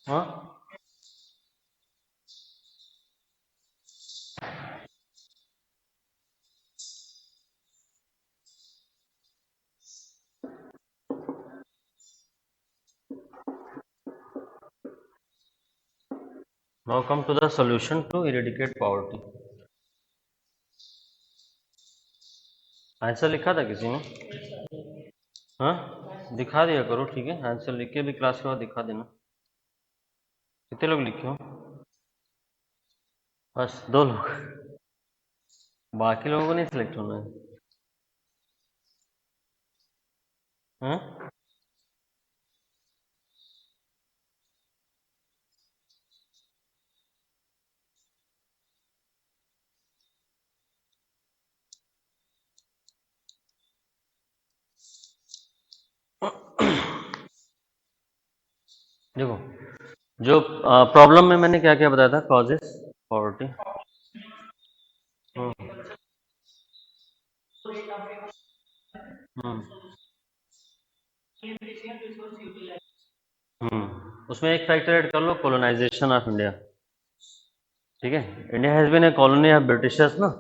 हाँ, now come to the solution to eradicate poverty. Answer लिखा था किसी ने? हाँ, दिखा दिया करो, ठीक है, आंसर लिख के भी क्लास के बाद दिखा देना। कितने लोग लिखे हो? बस 2 लोग? बाकी लोगों को नहीं सिलेक्ट होना है? हाँ? देखो, जो प्रॉब्लम में मैंने क्या क्या बताया था, कॉजेस पॉवर्टी। हम्म। हम्म। उसमें एक फैक्टर ऐड कर लो, कॉलोनाइजेशन ऑफ इंडिया। ठीक है, India has been a colony of Britishers ना,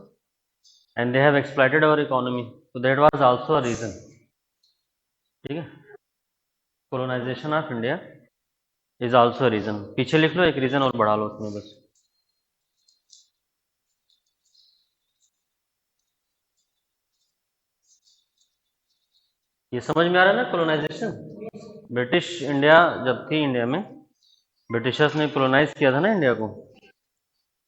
and they have exploited our economy, so that was also a reason। ठीक है, colonization of India is also reason. पीछे लिख लो, एक रीजन और बढ़ा लो उसमें बस। ये समझ में आ रहा है ना, कॉलोनाइजेशन। ब्रिटिश इंडिया जब थी, इंडिया में ब्रिटिशर्स ने कॉलोनाइज किया था ना इंडिया को,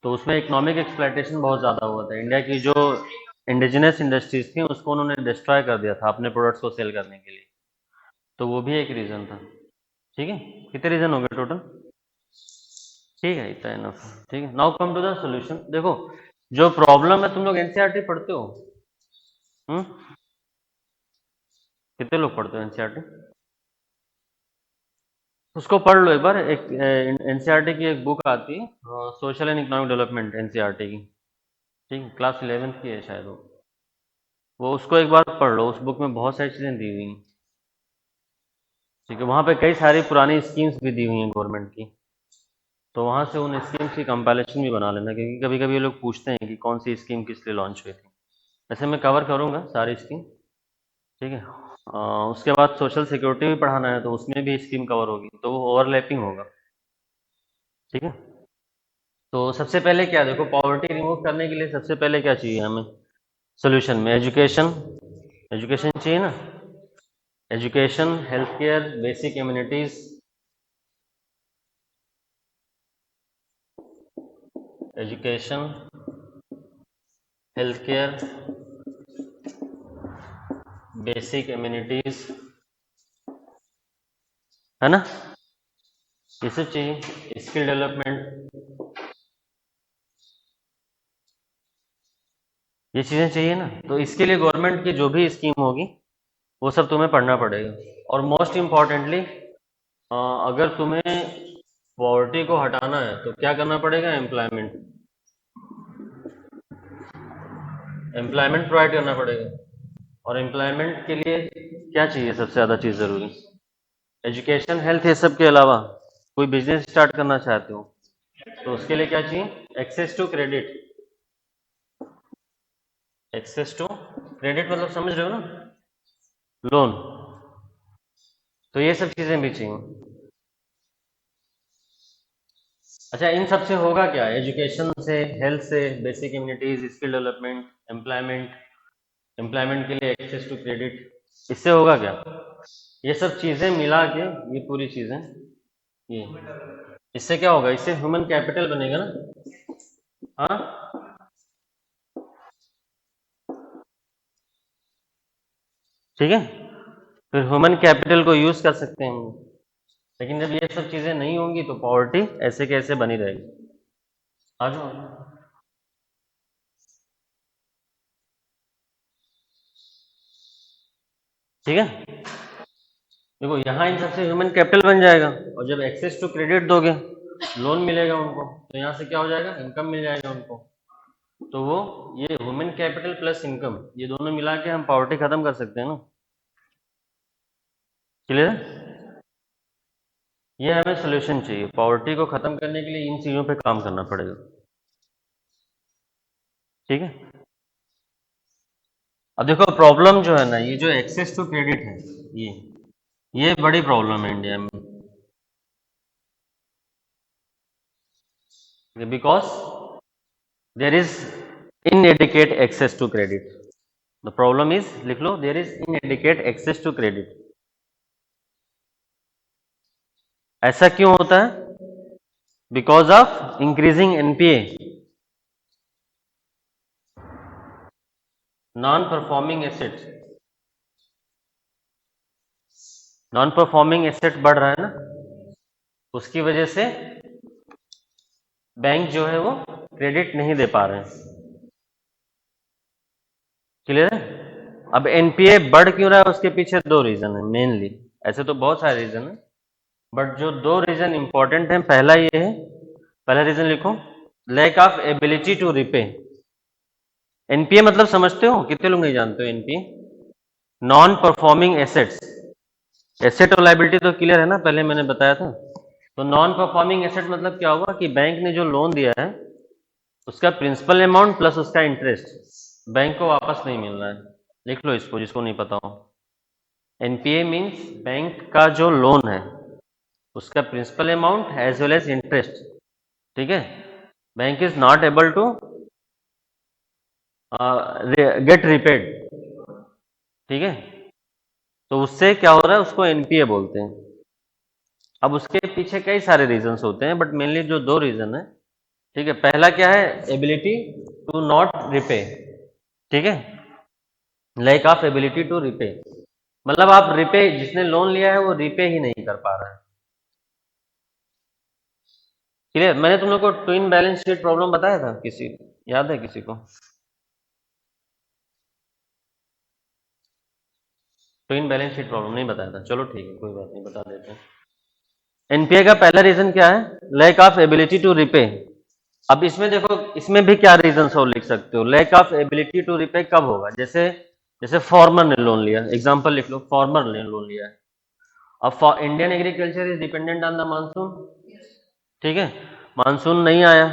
तो उसमें इकोनॉमिक एक्सप्लॉइटेशन बहुत ज़्यादा हुआ था। इंडिया की जो इंडिजिनस इंडस्ट्रीज थी उसको उन्होंने डिस्ट्रॉय कर दिया था अपने प्रोडक्ट्स को सेल करने के लिए, तो वो भी एक रीज़न था। ठीक है, कितने रीज़न हो गए टोटल? ठीक है, इतना इनफ। ठीक है, now come to the solution. देखो, जो प्रॉब्लम है, तुम लोग एनसीईआरटी पढ़ते हो? हम्म? कितने लोग पढ़ते हो एनसीईआरटी? उसको पढ़ लो एक बार। एक एनसीईआरटी की एक बुक आती है, social and economic development, NCERT की। ठीक है, क्लास 11th की है शायद वो उसको एक बार पढ़ लो। उस बुक में बहुत सारी चीज़ें दी हुई हैं। ठीक है, वहाँ पे कई सारी पुरानी स्कीम्स भी दी हुई हैं गवर्नमेंट की, तो वहाँ से उन स्कीम्स की कंपाइलेशन भी बना लेना, क्योंकि कभी कभी ये लोग पूछते हैं कि कौन सी स्कीम किस लिए लॉन्च हुई थी। वैसे मैं कवर करूँगा सारी स्कीम। ठीक है, उसके बाद सोशल सिक्योरिटी भी पढ़ाना है, तो उसमें भी स्कीम कवर होगी, तो वो ओवरलैपिंग होगा। ठीक है, तो सबसे पहले क्या, देखो, पॉवर्टी रिमूव करने के लिए सबसे पहले क्या चाहिए हमें सोल्यूशन में? एजुकेशन। एजुकेशन चाहिए ना, education, health care, basic immunities. Education, health care, basic immunities, है ना? ये सब चाहिए, स्किल डेवलपमेंट, ये चीज़ें चाहिए ना। तो इसके लिए गवर्नमेंट की जो भी स्कीम होगी वो सब तुम्हें पढ़ना पड़ेगा। और मोस्ट इम्पॉर्टेंटली, अगर तुम्हें पॉवर्टी को हटाना है तो क्या करना पड़ेगा? एम्प्लॉयमेंट। एम्प्लॉयमेंट प्रोवाइड करना पड़ेगा। और एम्प्लॉयमेंट के लिए क्या चाहिए सबसे ज़्यादा चीज़ ज़रूरी? एजुकेशन, हेल्थ, ये सब के अलावा कोई बिजनेस स्टार्ट करना चाहते हो तो उसके लिए क्या चाहिए? Access to credit. Access to credit मतलब समझ रहे हो ना, लोन। तो ये सब चीज़ें भी चाहिए। अच्छा, इन सब से होगा क्या? एजुकेशन से, हेल्थ से, basic immunities, skill development, employment, employment के लिए एक्सेस टू क्रेडिट, इससे होगा क्या? ये सब चीज़ें मिला के, ये पूरी चीज़ें, ये, इससे क्या होगा? इससे ह्यूमन कैपिटल बनेगा ना। हाँ, ठीक है, फिर ह्यूमन कैपिटल को यूज कर सकते हैं हम। लेकिन जब ये सब चीज़ें नहीं होंगी तो पॉवर्टी ऐसे कैसे बनी रहेगी। आ जाओ। ठीक है, देखो, यहाँ इन सबसे ह्यूमन कैपिटल बन जाएगा, और जब एक्सेस टू क्रेडिट दोगे, लोन मिलेगा उनको, तो यहाँ से क्या हो जाएगा? इनकम मिल जाएगा उनको। तो वो, ये ह्यूमन कैपिटल प्लस इनकम, ये दोनों मिला के हम पॉवर्टी खत्म कर सकते हैं ना। क्लियर है? ये हमें सोल्यूशन चाहिए, पॉवर्टी को खत्म करने के लिए इन चीज़ों पे काम करना पड़ेगा। ठीक है, अब देखो प्रॉब्लम जो है ना, ये जो एक्सेस टू क्रेडिट है, ये बड़ी प्रॉब्लम है इंडिया में, because there is inadequate access to credit. The problem is, लिख लो, there is inadequate access to credit. ऐसा क्यों होता है? Because of increasing NPA, non performing asset. Non performing asset बढ़ रहा है ना, उसकी वजह से बैंक जो है वो क्रेडिट नहीं दे पा रहे हैं। क्लियर है? अब एनपीए बढ़ क्यों रहा है, उसके पीछे दो रीजन है मेनली। ऐसे तो बहुत सारे रीजन है, बट जो दो रीजन इंपॉर्टेंट है, पहला ये है, पहला रीजन लिखो, lack of ability to repay. NPA मतलब समझते हो? कितने लोग नहीं जानते हो NPA? Non performing assets. Asset और लाइबिलिटी तो क्लियर है ना, पहले मैंने बताया था। तो नॉन परफॉर्मिंग एसेट मतलब क्या हुआ कि बैंक ने जो लोन दिया है उसका प्रिंसिपल अमाउंट प्लस उसका इंटरेस्ट बैंक को वापस नहीं मिल रहा है। लिख लो इसको, जिसको नहीं पता हो। एनपीए मीन्स बैंक का जो लोन है उसका principal amount as well as interest. ठीक है, bank is not able to get repaid. ठीक है, तो उससे क्या हो रहा है, उसको एनपीए बोलते हैं। अब उसके पीछे कई सारे रीजंस होते हैं, बट मेनली जो दो रीजन है, ठीक है, पहला क्या है, एबिलिटी टू नॉट रिपे। ठीक है, lack of ability to repay, मतलब आप रिपे, जिसने लोन लिया है वो रिपे ही नहीं कर पा रहा है। क्लियर? मैंने तुम लोग को ट्विन बैलेंस शीट प्रॉब्लम बताया था, किसी याद है किसी को? ट्विन बैलेंस शीट प्रॉब्लम नहीं बताया था, चलो ठीक है, कोई बात नहीं, बता देते हैं। एनपीए का पहला रीजन क्या है, lack of ability to repay. अब इसमें देखो, इसमें भी क्या रीजन और लिख सकते हो। Lack of ability to repay कब होगा, जैसे जैसे फार्मर ने लोन लिया, एग्जांपल लिख लो, फार्मर ने लोन लिया है। अब Indian agriculture is dependent on the monsoon. ठीक है, मानसून नहीं आया,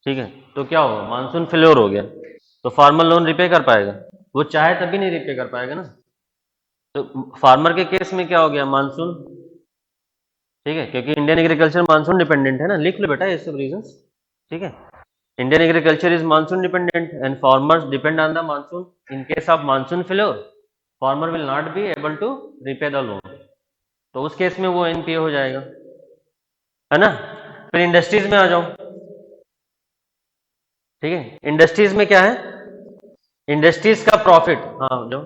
ठीक है, तो क्या होगा, मानसून फेल्योर हो गया, तो फार्मर लोन रिपे कर पाएगा? वो चाहे तभी नहीं रिपे कर पाएगा ना। तो फार्मर के केस में क्या हो गया, मानसून। ठीक है, क्योंकि इंडियन एग्रीकल्चर मानसून डिपेंडेंट है ना, लिख लो बेटा ये सब रीजंस। ठीक है, Indian agriculture is monsoon dependent and farmers depend on the monsoon. In case of monsoon failure, farmer will not be able to repay the loan, तो उस केस में वो एनपीए हो जाएगा, है ना। फिर इंडस्ट्रीज में आ जाओ। ठीक है, इंडस्ट्रीज में क्या है, इंडस्ट्रीज का प्रॉफिट, हाँ जाओ,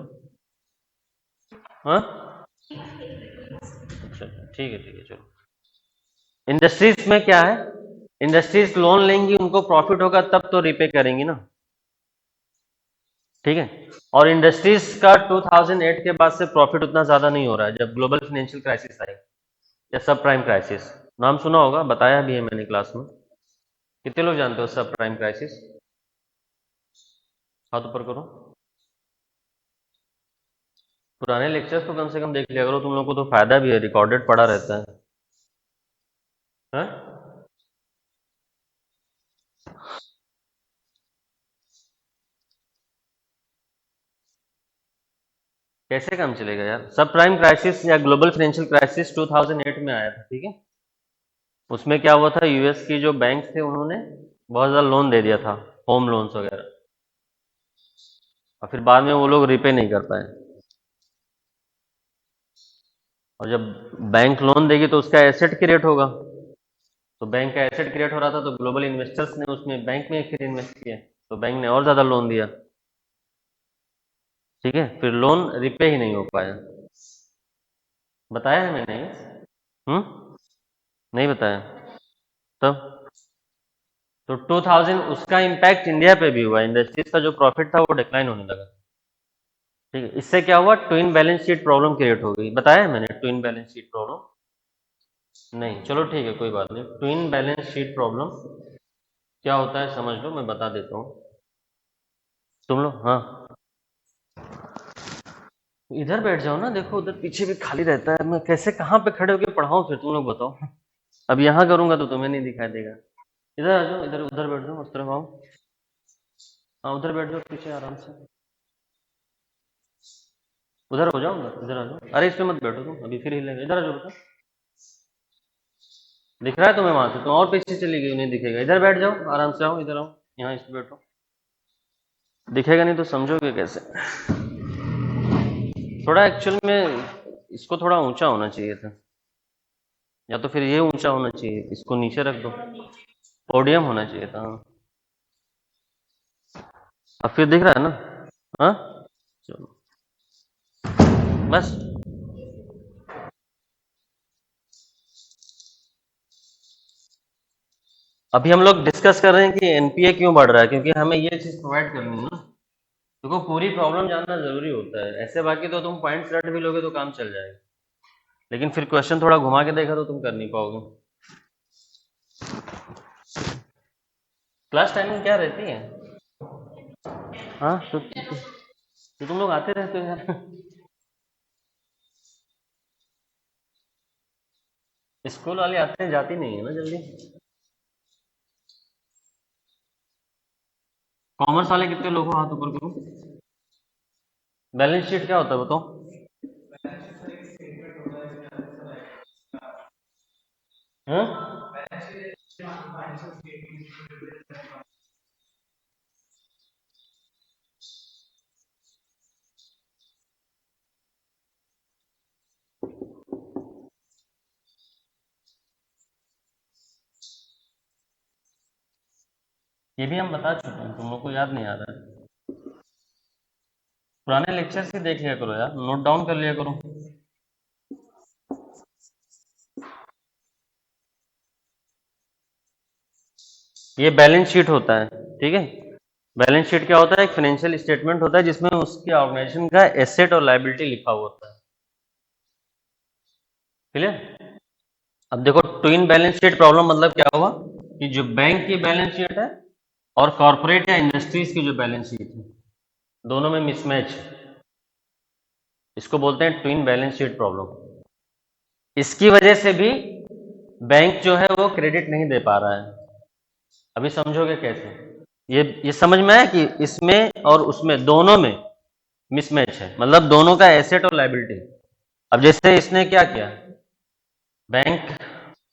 हाँ अच्छा ठीक है चलो। इंडस्ट्रीज में क्या है, इंडस्ट्रीज लोन लेंगी, उनको प्रॉफिट होगा तब तो रिपे करेंगी ना। ठीक है, और इंडस्ट्रीज का 2008 के बाद से प्रॉफिट उतना ज्यादा नहीं हो रहा है, जब ग्लोबल फाइनेंशियल क्राइसिस आई या सब प्राइम क्राइसिस, नाम सुना होगा, बताया भी है मैंने क्लास में। कितने लोग जानते हो सब प्राइम क्राइसिस? हाथ ऊपर करो। पुराने लेक्चर्स तो कम से कम देख लिया करो, तुम लोग को तो फायदा भी है, रिकॉर्डेड पड़ा रहता है। हाँ? कैसे काम चलेगा यार, सब प्राइम क्राइसिस या ग्लोबल फाइनेंशियल क्राइसिस 2008 में आया था, ठीक है। उसमें क्या हुआ था, यूएस की जो बैंक थे उन्होंने बहुत ज़्यादा लोन दे दिया था, होम लोन्स वगैरह, और फिर बाद में वो लोग रिपे नहीं कर पाए। और जब बैंक लोन देगी तो उसका एसेट क्रिएट होगा, तो बैंक का एसेट क्रिएट हो रहा था, तो ग्लोबल इन्वेस्टर्स ने उसमें बैंक में फिर इन्वेस्ट किया, तो बैंक ने और ज़्यादा लोन दिया। ठीक है, फिर लोन रिपे ही नहीं हो पाया। बताया है मैंने? नहीं बताया? तब तो 2000 उसका इम्पैक्ट इंडिया पे भी हुआ, इंडस्ट्रीज का जो प्रॉफिट था वो डिक्लाइन होने लगा। ठीक है, इससे क्या हुआ, twin balance sheet problem create हो गई। बताया है मैंने ट्विन बैलेंस शीट प्रॉब्लम? नहीं, चलो ठीक है, कोई बात नहीं। ट्विन बैलेंस शीट प्रॉब्लम क्या होता है समझ लो, मैं बता देता हूँ। तुम लोग, हाँ इधर बैठ जाओ ना, देखो उधर पीछे भी खाली रहता है, मैं कैसे कहाँ पे खड़े होकर पढ़ाऊँ फिर, तुम लोग बताओ। अब यहाँ करूंगा तो तुम्हें नहीं दिखाई देगा। इधर आ जाओ, इधर उधर बैठ जाओ, उस तरफ आओ। हाँ उधर बैठ जाओ पीछे आराम से। उधर हो जाओ, उधर इधर आ जाओ। अरे इसमें मत बैठो तुम, अभी फिर हिलेगा। इधर आ जाओ बेटा, दिख रहा है तुम्हें वहां से? तुम और पीछे चली गई, नहीं दिखेगा। इधर बैठ जाओ, आराम से आओ, इधर आओ, यहाँ इस पे बैठो। दिखेगा नहीं तो समझोगे कैसे? थोड़ा एक्चुअल में इसको थोड़ा ऊंचा होना चाहिए था, या तो फिर ये ऊंचा होना चाहिए, इसको नीचे रख दो। पोडियम होना चाहिए था, हाँ। अब फिर दिख रहा है ना? हाँ चलो बस। अभी हम लोग डिस्कस कर रहे हैं कि एनपीए क्यों बढ़ रहा है, क्योंकि हमें ये चीज प्रोवाइड करनी है ना। देखो पूरी प्रॉब्लम जानना जरूरी होता है, ऐसे बाकी तो तुम पॉइंट्स रट भी लोगे तो काम चल जाएगा, लेकिन फिर क्वेश्चन थोड़ा घुमा के देखा तो तुम कर नहीं पाओगे। क्लास टाइमिंग क्या रहती है? हाँ तो तुम लोग आते रहते हो यार। स्कूल वाले आते हैं, जाती नहीं है ना जल्दी। कॉमर्स वाले कितने लोग हो, हाथ ऊपर करो। बैलेंस शीट क्या होता है बताओ? हाँ? ये भी हम बता चुके हैं, तुम लोग को याद नहीं आ रहा है? पुराने लेक्चर्स ही देख लिया करो यार, नोट डाउन कर लिया करो। ये बैलेंस शीट होता है, ठीक है। बैलेंस शीट क्या होता है? एक फाइनेंशियल स्टेटमेंट होता है जिसमें उसकी ऑर्गेनाइजेशन का एसेट और लायबिलिटी लिखा हुआ होता है। क्लियर? अब देखो ट्विन बैलेंस शीट प्रॉब्लम मतलब क्या हुआ कि जो बैंक की बैलेंस शीट है और कॉर्पोरेट या इंडस्ट्रीज की जो बैलेंस शीट है, दोनों में मिसमैच, इसको बोलते हैं ट्विन बैलेंस शीट प्रॉब्लम। इसकी वजह से भी बैंक जो है वो क्रेडिट नहीं दे पा रहा है। अभी समझोगे कैसे? ये समझ में आया कि इसमें और उसमें दोनों में मिसमैच है, मतलब दोनों का एसेट और लायबिलिटी। अब जैसे इसने क्या किया, बैंक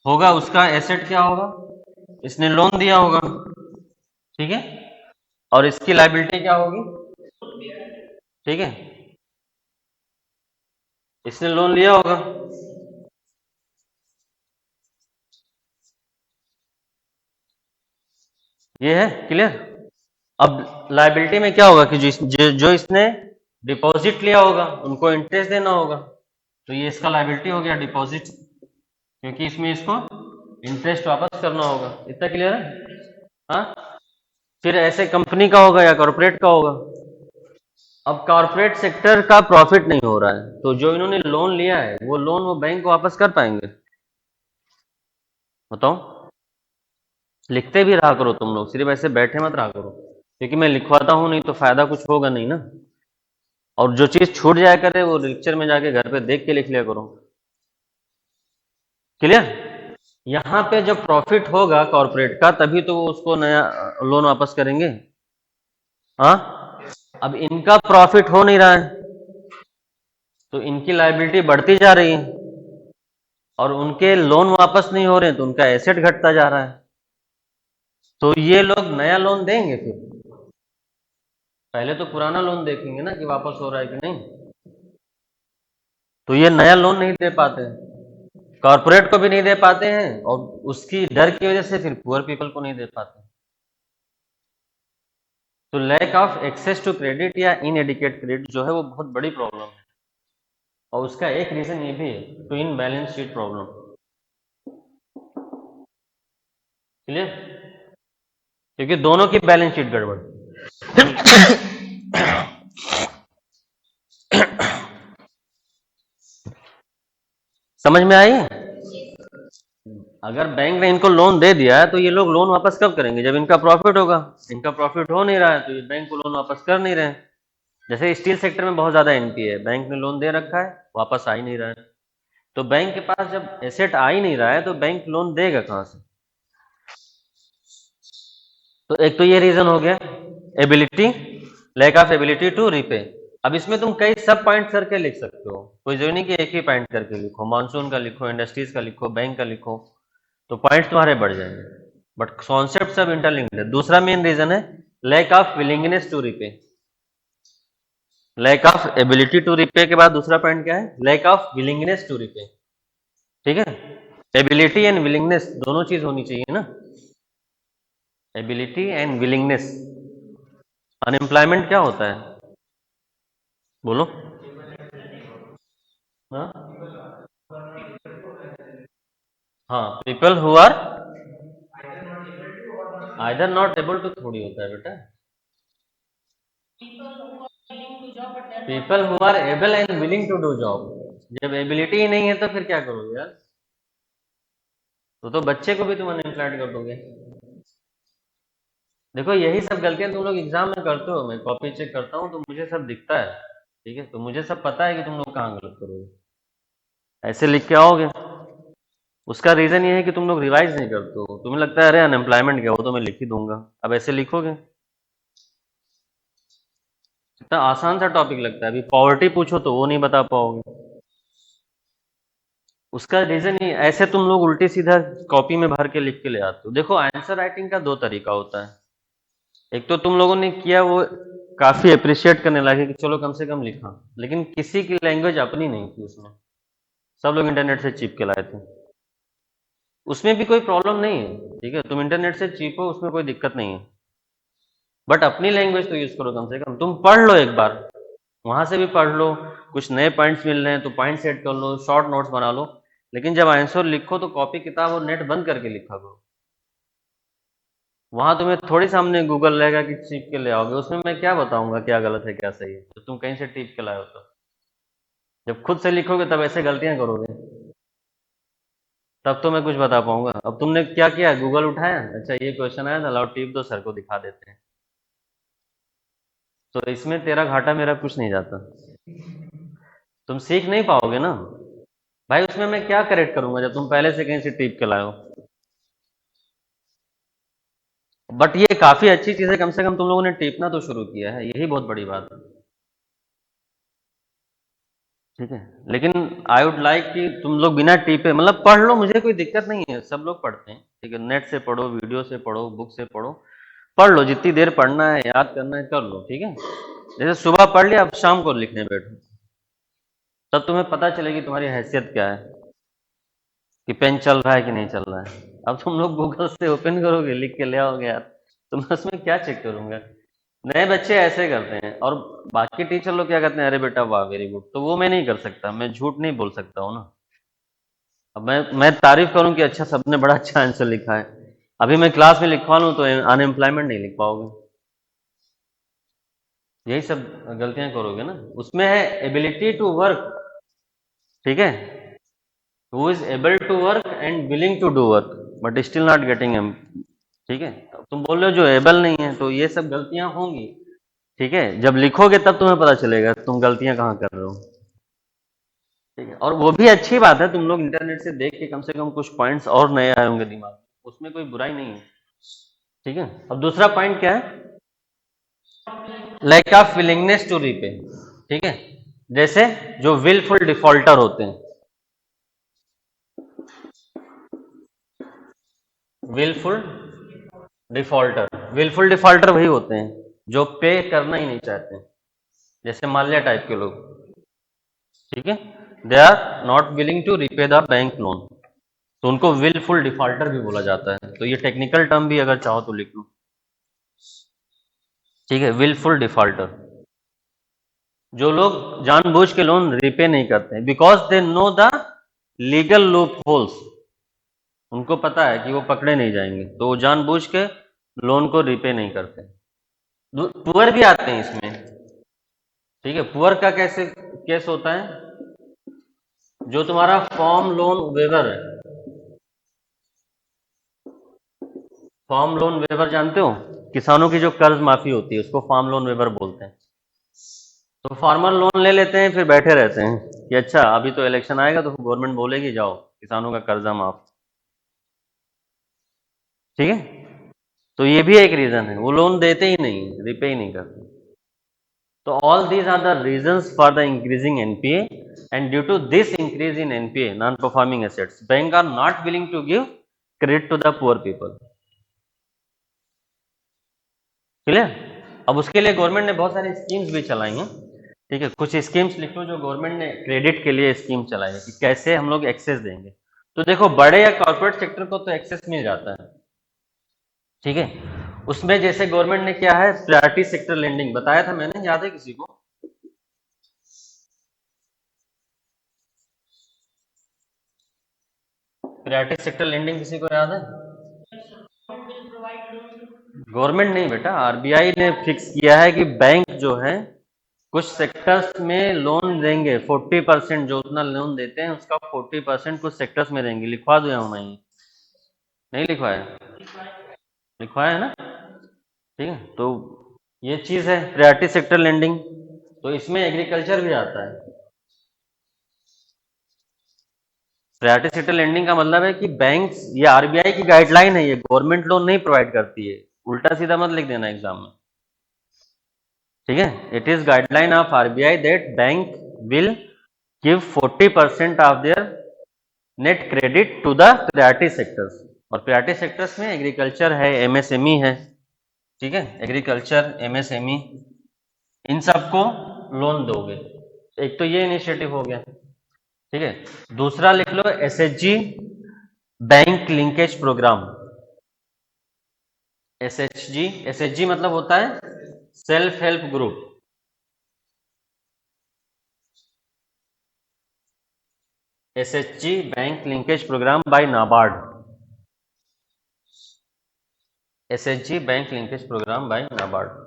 होगा उसका एसेट क्या होगा, इसने लोन दिया होगा, ठीक है, और इसकी लायबिलिटी क्या होगी, ठीक है, इसने लोन लिया होगा। ये है क्लियर? अब लायबिलिटी में क्या होगा कि जो इसने डिपॉजिट लिया होगा उनको इंटरेस्ट देना होगा, तो ये इसका लायबिलिटी हो गया डिपॉजिट, क्योंकि इसमें इसको इंटरेस्ट वापस करना होगा। इतना क्लियर है? हाँ। फिर ऐसे कंपनी का होगा या कॉर्पोरेट का होगा। अब कॉर्पोरेट सेक्टर का प्रॉफिट नहीं हो रहा है, तो जो इन्होंने लोन लिया है वो लोन वो बैंक को वापस कर पाएंगे? बताओ। लिखते भी रहा करो तुम लोग, सिर्फ ऐसे बैठे मत रहा करो, क्योंकि मैं लिखवाता हूं नहीं तो फायदा कुछ होगा नहीं ना। और जो चीज छूट जाया करे वो लेक्चर में जाके घर पे देख के लिख लिया करो। क्लियर? यहाँ पे जब प्रॉफिट होगा कॉर्पोरेट का तभी तो वो उसको नया लोन वापस करेंगे। हाँ। अब इनका प्रॉफिट हो नहीं रहा है तो इनकी लायबिलिटी बढ़ती जा रही है, और उनके लोन वापस नहीं हो रहे हैं तो उनका एसेट घटता जा रहा है। तो ये लोग नया लोन देंगे फिर? पहले तो पुराना लोन देखेंगे ना कि वापस हो रहा है कि नहीं। तो ये नया लोन नहीं दे पाते हैं, कॉर्पोरेट को भी नहीं दे पाते हैं, और उसकी डर की वजह से फिर पुअर पीपल को नहीं दे पाते। तो lack of access to credit या इनएडिक्वेट क्रेडिट जो है वो बहुत बड़ी प्रॉब्लम है, और उसका एक रीजन ये भी है, twin balance sheet problem. Clear? क्योंकि दोनों की बैलेंस शीट गड़बड़। समझ में आई? अगर बैंक ने इनको लोन दे दिया है तो ये लोग लोन वापस कब करेंगे? जब इनका प्रॉफिट होगा। इनका प्रॉफिट हो नहीं रहा है तो ये बैंक को लोन वापस कर नहीं रहे हैं। जैसे स्टील सेक्टर में बहुत ज़्यादा एनपीए है, बैंक ने लोन दे रखा है, वापस आ ही नहीं रहा है। तो बैंक के पास जब एसेट आ ही नहीं रहा है तो बैंक लोन देगा कहाँ से? तो एक तो ये रीजन हो गया, ability, lack of ability to repay. अब इसमें तुम कई सब पॉइंट करके लिख सकते हो, कोई जरूरी नहीं कि एक ही पॉइंट करके लिखो, मानसून का लिखो, इंडस्ट्रीज का लिखो, बैंक का लिखो, तो पॉइंट्स तुम्हारे बढ़ जाएंगे, बट कॉन्सेप्ट सब इंटरलिंक्ड है। दूसरा मेन रीजन है lack of willingness to repay. Lack of ability to repay के बाद दूसरा पॉइंट क्या है? Lack of willingness to repay. ठीक है, एबिलिटी एंड विलिंगनेस दोनों चीज होनी चाहिए ना, एबिलिटी एंड विलिंगनेस। अनएम्प्लॉयमेंट क्या होता है, बोलो? हाँ, हाँ, people who are either not able to थोड़ी होता है बेटा, people who are able and willing to do job. जब एबिलिटी ही नहीं है तो फिर क्या करोगे यार? तो बच्चे को भी तुम अनएम्प्लॉयड कर दोगे। देखो यही सब गलतियां तुम लोग एग्जाम में करते हो, मैं कॉपी चेक करता हूँ तो मुझे सब दिखता है। ठीक है, तो मुझे सब पता है कि तुम लोग कहाँ गलत करोगे, ऐसे लिख के आओगे। उसका रीजन ये है कि तुम लोग रिवाइज नहीं करते हो, तुम्हें लगता है अरे अनएम्प्लॉयमेंट क्या, वो तो मैं लिख ही दूंगा, अब ऐसे लिखोगे। इतना आसान सा टॉपिक लगता है, अभी पॉवर्टी पूछो तो वो नहीं बता पाओगे। उसका रीजन ही ऐसे तुम लोग उल्टी सीधा कॉपी में भर के लिख के ले आते हो। देखो आंसर राइटिंग का दो तरीका होता है, एक तो तुम लोगों ने किया वो काफी अप्रिशिएट करने लगे कि चलो कम से कम लिखा, लेकिन किसी की लैंग्वेज अपनी नहीं थी उसमें, सब लोग इंटरनेट से चीप के लाए थे। उसमें भी कोई प्रॉब्लम नहीं है, ठीक है, तुम इंटरनेट से चीप हो उसमें कोई दिक्कत नहीं है, बट अपनी लैंग्वेज तो यूज करो कम से कम। तुम पढ़ लो एक बार, वहां से भी पढ़ लो, कुछ नए पॉइंट्स मिल रहे हैं तो पॉइंट सेट कर लो, शॉर्ट नोट्स बना लो, लेकिन जब आंसर लिखो तो कॉपी किताब और नेट बंद करके लिखा करो। वहां तुम्हें थोड़ी सामने गूगल रहेगा कि टीप के ले आओगे, उसमें मैं क्या बताऊंगा क्या गलत है क्या सही है, तो तुम कहीं से टीप के लाए हो तो। जब खुद से लिखोगे तब ऐसे गलतियां करोगे, तब तो मैं कुछ बता पाऊंगा। अब तुमने क्या किया, गूगल उठाया, अच्छा ये क्वेश्चन आया था, लाओ टीप दो, सर को दिखा देते हैं, तो इसमें तेरा घाटा मेरा कुछ नहीं जाता, तुम सीख नहीं पाओगे ना भाई। उसमें मैं क्या करेक्ट करूंगा जब तुम पहले से कहीं से टीप के लाए हो? बट ये काफी अच्छी चीज है, कम से कम तुम लोगों ने टीपना तो शुरू किया है, यही बहुत बड़ी बात है। ठीक है, लेकिन आई वुड लाइक कि तुम लोग बिना टीपे मतलब पढ़ लो, मुझे कोई दिक्कत नहीं है, सब लोग पढ़ते हैं, ठीक है, नेट से पढ़ो, वीडियो से पढ़ो, बुक से पढ़ो, पढ़ लो जितनी देर पढ़ना है, याद करना है कर लो, ठीक है। जैसे सुबह पढ़ लिया, अब शाम को लिखने बैठो, तब तुम्हें पता चलेगी तुम्हारी हैसियत क्या है, कि पेन चल रहा है कि नहीं चल रहा है। अब तुम लोग गूगल से ओपन करोगे, लिख के ले आओगे यार, तो मैं उसमें क्या चेक करूंगा? नए बच्चे ऐसे करते हैं, और बाकी टीचर लोग क्या करते हैं, अरे बेटा वाह वेरी गुड, तो वो मैं नहीं कर सकता, मैं झूठ नहीं बोल सकता हूँ ना। अब मैं तारीफ करूं कि अच्छा सबने बड़ा अच्छा आंसर लिखा है, अभी मैं क्लास में लिखवा लूं तो अनएम्प्लॉयमेंट नहीं लिख पाओगे। यही सब गलतियां करोगे ना। उसमें है एबिलिटी टू वर्क, ठीक है, who is able to work and willing to do work but still not getting em. ठीक है, तो तुम बोल रहे हो जो एबल नहीं है, तो ये सब गलतियां होंगी, ठीक है, जब लिखोगे तब तुम्हें पता चलेगा तुम गलतियां कहाँ कर रहे हो। ठीक है, और वो भी अच्छी बात है, तुम लोग इंटरनेट से देख के कम से कम कुछ पॉइंट्स और नए आए होंगे दिमाग में, उसमें कोई बुराई नहीं है। ठीक है, अब दूसरा पॉइंट क्या है? Lack of willingness to repay. ठीक है, जैसे जो विलफुल डिफॉल्टर होते हैं, विलफुल डिफॉल्टर, विलफुल डिफॉल्टर वही होते हैं जो पे करना ही नहीं चाहते, जैसे माल्या टाइप के लोग, ठीक है, they are not willing to repay the bank loan, तो उनको विलफुल डिफॉल्टर भी बोला जाता है, तो ये टेक्निकल टर्म भी अगर चाहो तो लिख लो। ठीक है, विलफुल डिफॉल्टर, जो लोग जानबूझ के लोन रिपे नहीं करते हैं, because they know the legal loop holes, उनको पता है कि वो पकड़े नहीं जाएंगे, तो वो जानबूझ के लोन को रिपे नहीं करते। पुअर भी आते हैं इसमें, ठीक है, पुअर का कैसे केस होता है? जो तुम्हारा फॉर्म लोन वेवर है, फॉर्म लोन वेवर जानते हो, किसानों की जो कर्ज माफी होती है उसको फार्म लोन वेवर बोलते हैं। तो फार्मर लोन ले लेते हैं, फिर बैठे रहते हैं कि अच्छा अभी तो इलेक्शन आएगा तो गवर्नमेंट बोलेगी जाओ किसानों का कर्जा माफ। ठीक है, तो ये भी एक रीजन है, वो लोन देते ही नहीं, रिपे ही नहीं करते। So all these are the reasons for the increasing NPA, and due to this increase in NPA, non-performing assets, bank are not willing to give credit to the poor people. Clear? अब उसके लिए government ने बहुत सारी schemes भी चलाई हैं। ठीक है, कुछ स्कीम्स लिख लो जो गवर्नमेंट ने क्रेडिट के लिए स्कीम चलाई है कि कैसे हम लोग एक्सेस देंगे। तो देखो बड़े या कॉर्पोरेट सेक्टर को तो एक्सेस मिल जाता है, ठीक है, उसमें जैसे गवर्नमेंट ने क्या है, प्रायोरिटी सेक्टर लेंडिंग बताया था मैंने, याद है किसी को? प्रायोरिटी सेक्टर लेंडिंग किसी को याद है? गवर्नमेंट नहीं बेटा, आरबीआई ने फिक्स किया है कि बैंक जो है कुछ सेक्टर्स में लोन देंगे, 40% जो उतना लोन देते हैं उसका 40% कुछ सेक्टर्स में देंगे। लिखवा दिया हूं मैं, नहीं लिखवाया? लिखवाया है ना? ठीक है, तो ये चीज है प्रायोरिटी सेक्टर लेंडिंग, तो इसमें एग्रीकल्चर भी आता है। प्रायोरिटी सेक्टर लेंडिंग का मतलब है कि बैंक, ये आरबीआई की गाइडलाइन है, ये गवर्नमेंट लोन नहीं प्रोवाइड करती है, उल्टा सीधा मत लिख देना एग्जाम में। ठीक है, it is guideline of RBI that bank will give 40% of their net credit to the priority sectors, और प्रायोरिटी सेक्टर्स में एग्रीकल्चर है, एमएसएमई है। ठीक है, एग्रीकल्चर, एमएसएमई, इन सबको लोन दोगे। एक तो ये इनिशिएटिव हो गया, ठीक है। दूसरा लिख लो SHG bank linkage program. SHG, SHG मतलब होता है self help group. SHG bank linkage program by NABARD. SHG bank linkage program by NABARD.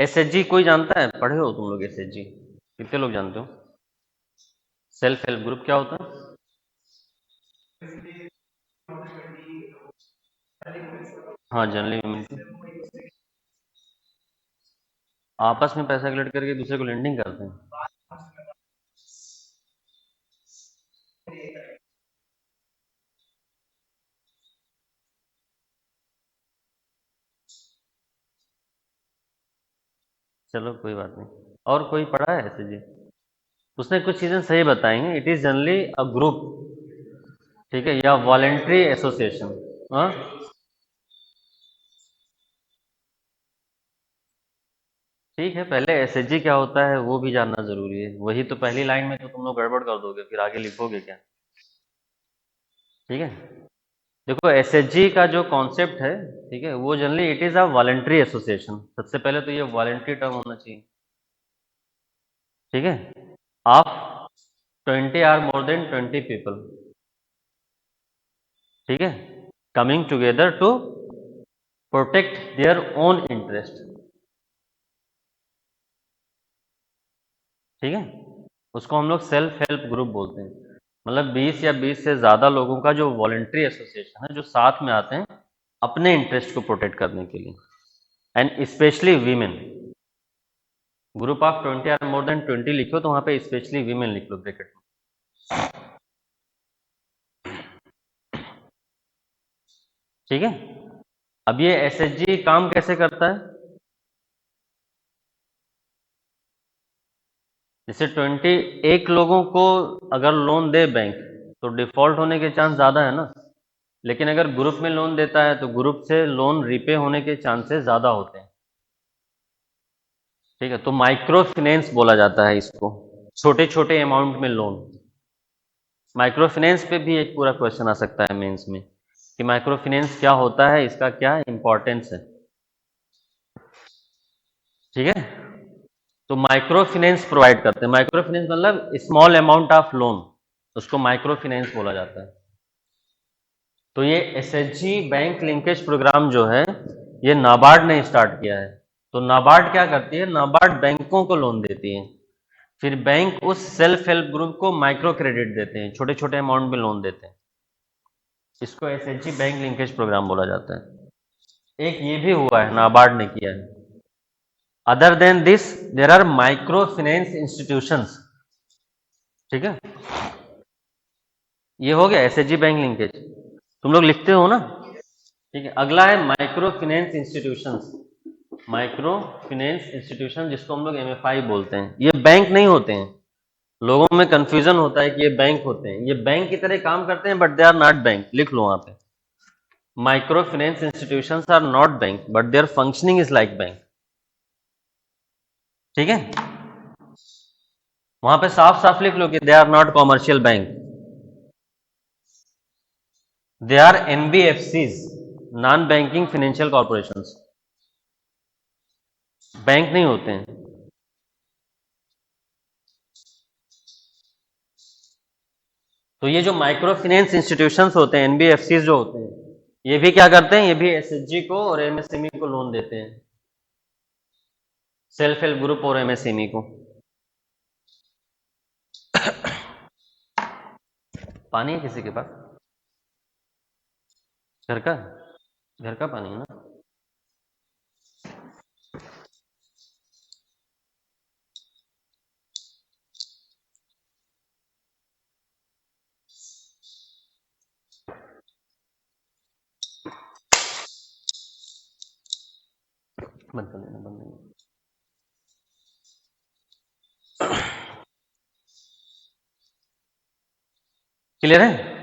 SHG कोई जानता है? पढ़े हो तुम लोग एसएचजी? कितने लोग जानते हो? सेल्फ हेल्प ग्रुप क्या होता है? हाँ, जनरली आपस में पैसा कलेक्ट करके दूसरे को लेंडिंग करते हैं। चलो कोई बात नहीं। और कोई पढ़ा है एसएचजी? उसने कुछ चीजें सही बताई हैं। It is generally a group, ठीक है, या वॉलेंट्री एसोसिएशन। हाँ, ठीक है, पहले एसएचजी क्या होता है वो भी जानना जरूरी है। वही तो पहली लाइन में तो तुम लोग गड़बड़ कर दोगे, फिर आगे लिखोगे क्या? ठीक है, देखो एसएचजी का जो कॉन्सेप्ट है, ठीक है, वो generally it is a voluntary association. सबसे पहले तो ये वॉलेंट्री टर्म होना चाहिए। ठीक है, आप 20 आर मोर देन 20 पीपल, ठीक है, coming together to protect their own interest. ठीक है, उसको हम लोग सेल्फ हेल्प ग्रुप बोलते हैं। मतलब 20 या 20 से ज़्यादा लोगों का जो वॉलेंट्री एसोसिएशन है, जो साथ में आते हैं अपने इंटरेस्ट को प्रोटेक्ट करने के लिए, and especially women. Group of 20 or more than 20 लिखो तो वहां पे स्पेशली वीमेन लिख लो ब्रैकेट में। ठीक है, अब ये एसएचजी काम कैसे करता है? जैसे 21 लोगों को अगर लोन दे बैंक तो डिफॉल्ट होने के चांस ज़्यादा है ना, लेकिन अगर ग्रुप में लोन देता है तो ग्रुप से लोन रिपे होने के चांसेस ज़्यादा होते हैं। ठीक है, तो माइक्रो फाइनेंस बोला जाता है इसको, छोटे छोटे अमाउंट में लोन। माइक्रो फाइनेंस पे भी एक पूरा क्वेश्चन आ सकता है मेंस में कि माइक्रो फाइनेंस क्या होता है, इसका क्या इंपॉर्टेंस है। ठीक है, तो माइक्रो फाइनेंस प्रोवाइड करते हैं। माइक्रो फाइनेंस मतलब स्मॉल अमाउंट ऑफ लोन, उसको माइक्रो फाइनेंस बोला जाता है। तो ये एसएचजी बैंक लिंकेज प्रोग्राम जो है ये नाबार्ड ने स्टार्ट किया है। तो नाबार्ड क्या करती है? नाबार्ड बैंकों को लोन देती है। फिर बैंक उस सेल्फ हेल्प ग्रुप को माइक्रो क्रेडिट देते हैं, छोटे छोटे अमाउंट में लोन देते हैं। इसको एसएचजी बैंक लिंकेज प्रोग्राम बोला जाता है। एक ये भी हुआ है, नाबार्ड ने किया है। Other than this there are micro finance institutions. ठीक है, ये हो गया एसएचजी बैंक लिंकेज, तुम लोग लिखते हो ना। ठीक है, अगला है micro finance institutions. Micro finance institution जिसको हम लोग एमएफआई बोलते हैं, ये बैंक नहीं होते हैं। लोगों में कंफ्यूजन होता है कि ये बैंक होते हैं, ये बैंक की तरह काम करते हैं but they are not bank. लिख लो वहां पे, micro finance institutions are not bank but their functioning is like bank. ठीक है, वहां पे साफ साफ लिख लो कि they are not commercial bank, they are NBFCs, non banking financial corporations. Bank नहीं होते हैं। तो ये जो माइक्रो फाइनेंस इंस्टीट्यूशंस होते हैं, एनबीएफसीज जो होते हैं, ये भी क्या करते हैं, ये भी एसएचजी को और एमएसएमई को लोन देते हैं, सेल्फ हेल्प ग्रुप और एमएसएमई को। पानी है किसी के पास? घर का? घर का पानी है ना? बंद कर देना, बंद नहीं। क्लियर है?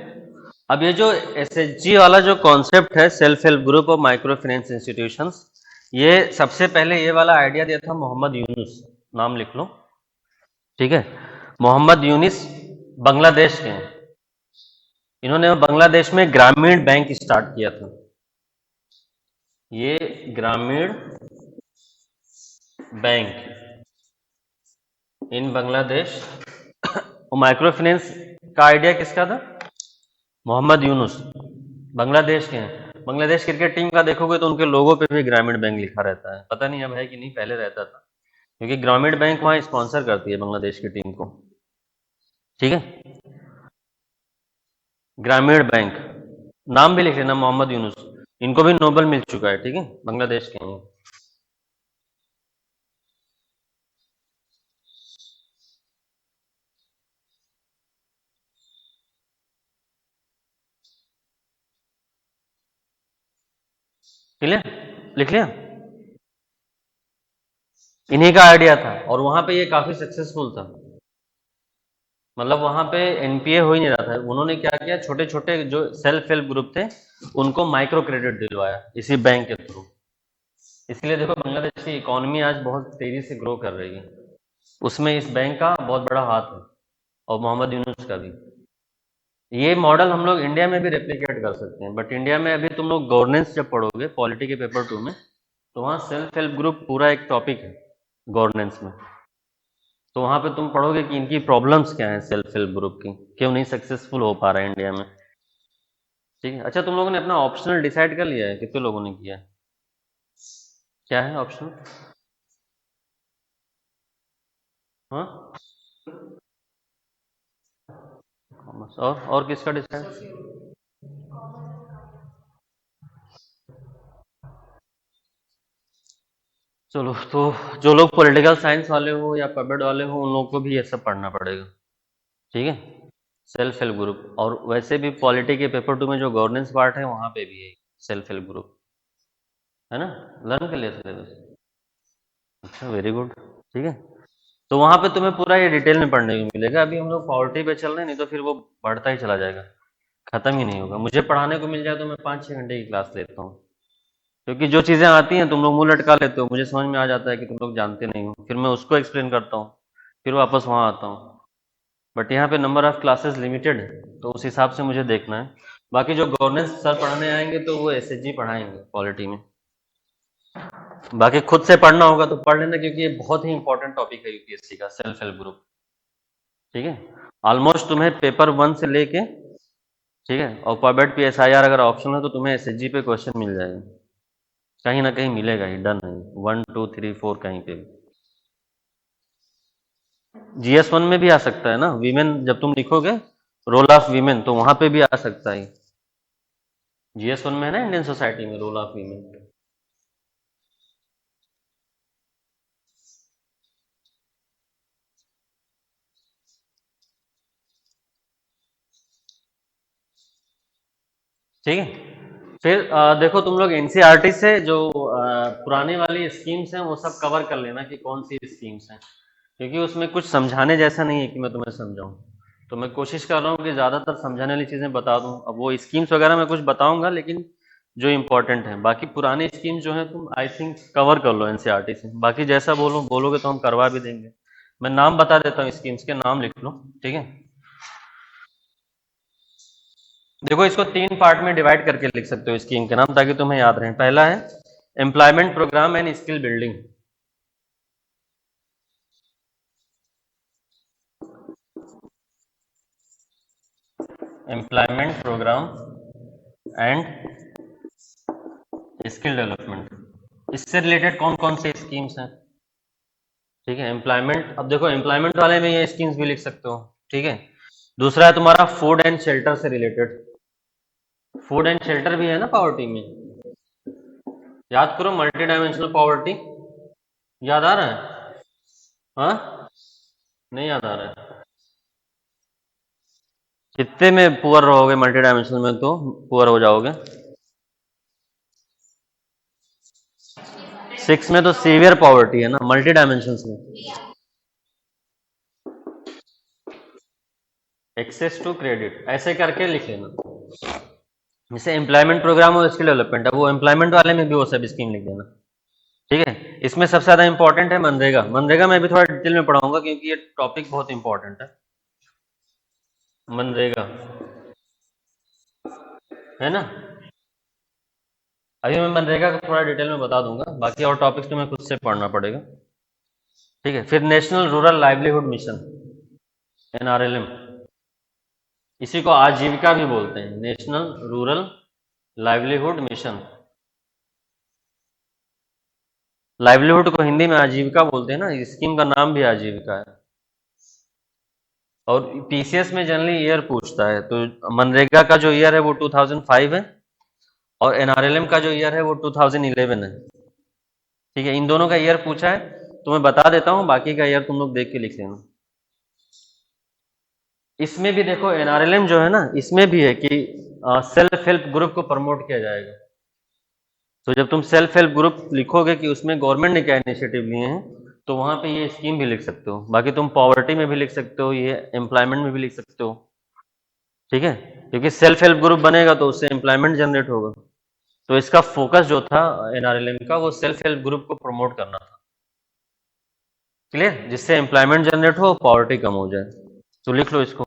अब ये जो एसएचजी वाला जो कॉन्सेप्ट है, सेल्फ हेल्प ग्रुप और माइक्रो फाइनेंस इंस्टीट्यूशंस, ये सबसे पहले ये वाला आइडिया दिया था मोहम्मद यूनुस। नाम लिख लो। ठीक है, मोहम्मद यूनुस बांग्लादेश के हैं। इन्होंने बांग्लादेश में ग्रामीण बैंक स्टार्ट किया था। ये ग्रामीण बैंक इन बांग्लादेश। और माइक्रो फाइनेंस का आइडिया किसका था? मोहम्मद यूनुस, बांग्लादेश के हैं। बांग्लादेश क्रिकेट टीम का देखोगे तो उनके लोगों पे भी ग्रामीण बैंक लिखा रहता है, पता नहीं अब है कि नहीं, पहले रहता था, क्योंकि ग्रामीण बैंक वहां स्पॉन्सर करती है बांग्लादेश की टीम को। ठीक है, ग्रामीण बैंक, नाम भी लिख लेना मोहम्मद यूनुस। इनको भी नोबेल मिल चुका है। ठीक है, बांग्लादेश के हैं। क्लियर? लिख लिया? इन्हीं का आइडिया था और वहां पे ये काफी सक्सेसफुल था। मतलब वहां पे एनपीए हो ही नहीं रहा था। उन्होंने क्या किया, छोटे छोटे जो सेल्फ हेल्प ग्रुप थे उनको माइक्रो क्रेडिट दिलवाया इसी बैंक के थ्रू। इसलिए देखो बांग्लादेश की इकोनॉमी आज बहुत तेजी से ग्रो कर रही है, उसमें इस बैंक का बहुत बड़ा हाथ है और मोहम्मद यूनुस का भी। ये मॉडल हम लोग इंडिया में भी रेप्लिकेट कर सकते हैं, बट इंडिया में अभी तुम लोग गवर्नेंस जब पढ़ोगे पॉलिटी के पेपर 2 में, तो वहाँ सेल्फ हेल्प ग्रुप पूरा एक टॉपिक है गवर्नेंस में। तो वहाँ पे तुम पढ़ोगे कि इनकी प्रॉब्लम्स क्या हैं, सेल्फ हेल्प ग्रुप की, क्यों नहीं सक्सेसफुल हो पा रहा है इंडिया में। ठीक है, अच्छा तुम लोगों ने अपना ऑप्शनल डिसाइड कर लिया है? कितने लोगों ने किया है? क्या है ऑप्शनल? हाँ, और किसका डिसाइड? चलो, तो जो लोग पॉलिटिकल साइंस वाले हो या पब्लिक वाले हो उन लोगों को भी ये सब पढ़ना पड़ेगा। ठीक है, सेल्फ हेल्प ग्रुप। और वैसे भी पॉलिटी के पेपर 2 में जो गवर्नेंस पार्ट है वहां पे भी है सेल्फ हेल्प ग्रुप, है ना? लर्न कर लिया सिलेबस? अच्छा, वेरी गुड। ठीक है, तो वहां पे तुम्हें पूरा ये डिटेल में पढ़ने को मिलेगा। अभी हम लोग पॉलिटी पे चल रहे हैं, नहीं तो फिर वो बढ़ता ही चला जाएगा, खत्म ही नहीं होगा। मुझे पढ़ाने को मिल जाए तो मैं 5-6 घंटे की क्लास लेता हूँ, क्योंकि जो चीज़ें आती हैं तुम लोग मुंह लटका लेते हो, मुझे समझ में आ जाता है कि तुम लोग जानते नहीं हो, फिर मैं उसको एक्सप्लेन करता हूँ, फिर वापस वहाँ आता हूँ। बट यहाँ पे नंबर ऑफ क्लासेस लिमिटेड है, तो उस हिसाब से मुझे देखना है। बाकी जो गवर्नेंस सर पढ़ाने आएंगे तो वो एसएचजी पढ़ाएंगे पॉलिटी में। बाकी खुद से पढ़ना होगा तो पढ़ लेना, क्योंकि ये बहुत ही इंपॉर्टेंट टॉपिक है यूपीएससी का, सेल्फ हेल्प ग्रुप। ठीक है, ऑलमोस्ट तुम्हें पेपर 1 से लेके, ठीक है, और पॉबेट पीएसआईआर अगर ऑप्शन है तो तुम्हें एसएचजी पे क्वेश्चन मिल जाएगा, कहीं ना कहीं मिलेगा ही, डन है 1 2 3 4 कहीं पे भी। GS1 में भी आ सकता है ना, वीमेन जब तुम लिखोगे रोल ऑफ वीमेन तो वहां पे भी आ सकता है। GS1 में है ना इंडियन सोसाइटी में रोल ऑफ वीमेन। ठीक है। फिर देखो तुम लोग एनसीईआरटी से जो पुरानी वाली स्कीम्स हैं वो सब कवर कर लेना कि कौन सी स्कीम्स हैं, क्योंकि उसमें कुछ समझाने जैसा नहीं है कि मैं तुम्हें समझाऊं। तो मैं कोशिश कर रहा हूँ कि ज़्यादातर समझाने वाली चीज़ें बता दूं। अब वो स्कीम्स वगैरह मैं कुछ बताऊंगा लेकिन जो इम्पोर्टेंट है, बाकी पुरानी स्कीम्स जो है तुम आई थिंक कवर कर लो एनसीईआरटी से। बाकी जैसा बोलोगे तो हम करवा भी देंगे। मैं नाम बता देता हूँ, स्कीम्स के नाम लिख लो। ठीक है। देखो इसको 3 पार्ट में डिवाइड करके लिख सकते हो स्कीम के नाम, ताकि तुम्हें याद रहे। पहला है employment programme and skill building. Employment programme and skill development. इससे रिलेटेड कौन कौन से स्कीम्स हैं? ठीक है, एम्प्लॉयमेंट। अब देखो एम्प्लॉयमेंट वाले में ये स्कीम्स भी लिख सकते हो। ठीक है। दूसरा है तुम्हारा फूड एंड शेल्टर से रिलेटेड। फूड एंड शेल्टर भी है ना पॉवर्टी में। याद करो, मल्टी डायमेंशनल पॉवर्टी। याद आ रहा है? हाँ, नहीं याद आ रहा है? कितने में पुअर रहोगे मल्टी डायमेंशनल में, तो पुअर हो जाओगे। 6 में तो सीवियर पॉवर्टी है ना, मल्टी डायमेंशंस में एक्सेस टू क्रेडिट ऐसे करके लिख लेना। जैसे एम्प्लॉयमेंट प्रोग्राम और स्किल डेवलपमेंट है, वो एम्प्लॉयमेंट वाले में भी वो सब स्कीम लिख देना। ठीक है। इसमें सबसे ज्यादा इंपॉर्टेंट है मनरेगा। मनरेगा में भी थोड़ा डिटेल में पढ़ाऊंगा क्योंकि ये टॉपिक बहुत इंपॉर्टेंट है। मनरेगा है ना। अभी मैं मनरेगा का थोड़ा डिटेल में बता दूंगा, बाकी और टॉपिक्स तुम्हें खुद से पढ़ना पड़ेगा। ठीक है। फिर national rural livelihood mission, NRLM। इसी को आजीविका भी बोलते हैं, national rural livelihood mission. Livelihood को हिंदी में आजीविका बोलते हैं ना, स्कीम का नाम भी आजीविका है। और पीसीएस में जनरली ईयर पूछता है, तो मनरेगा का जो ईयर है वो 2005 है, और एनआरएलएम का जो ईयर है वो 2011 है। ठीक है, इन दोनों का ईयर पूछा है तो मैं बता देता हूँ, बाकी का ईयर तुम लोग देख के लिख लेना। इसमें भी देखो एनआरएलएम जो है ना, इसमें भी है कि सेल्फ हेल्प ग्रुप को प्रमोट किया जाएगा। तो जब तुम सेल्फ हेल्प ग्रुप लिखोगे कि उसमें गवर्नमेंट ने क्या इनिशिएटिव लिए हैं, तो वहां पे ये स्कीम भी लिख सकते हो। बाकी तुम पॉवर्टी में भी लिख सकते हो, ये एम्प्लॉयमेंट में भी लिख सकते हो। ठीक है। क्योंकि सेल्फ हेल्प ग्रुप बनेगा तो उससे एम्प्लॉयमेंट जनरेट होगा। तो इसका फोकस जो था एनआरएलएम का, वो सेल्फ हेल्प ग्रुप को प्रमोट करना था। क्लियर? जिससे एम्प्लॉयमेंट जनरेट हो, पॉवर्टी कम हो जाए। तो लिख लो इसको।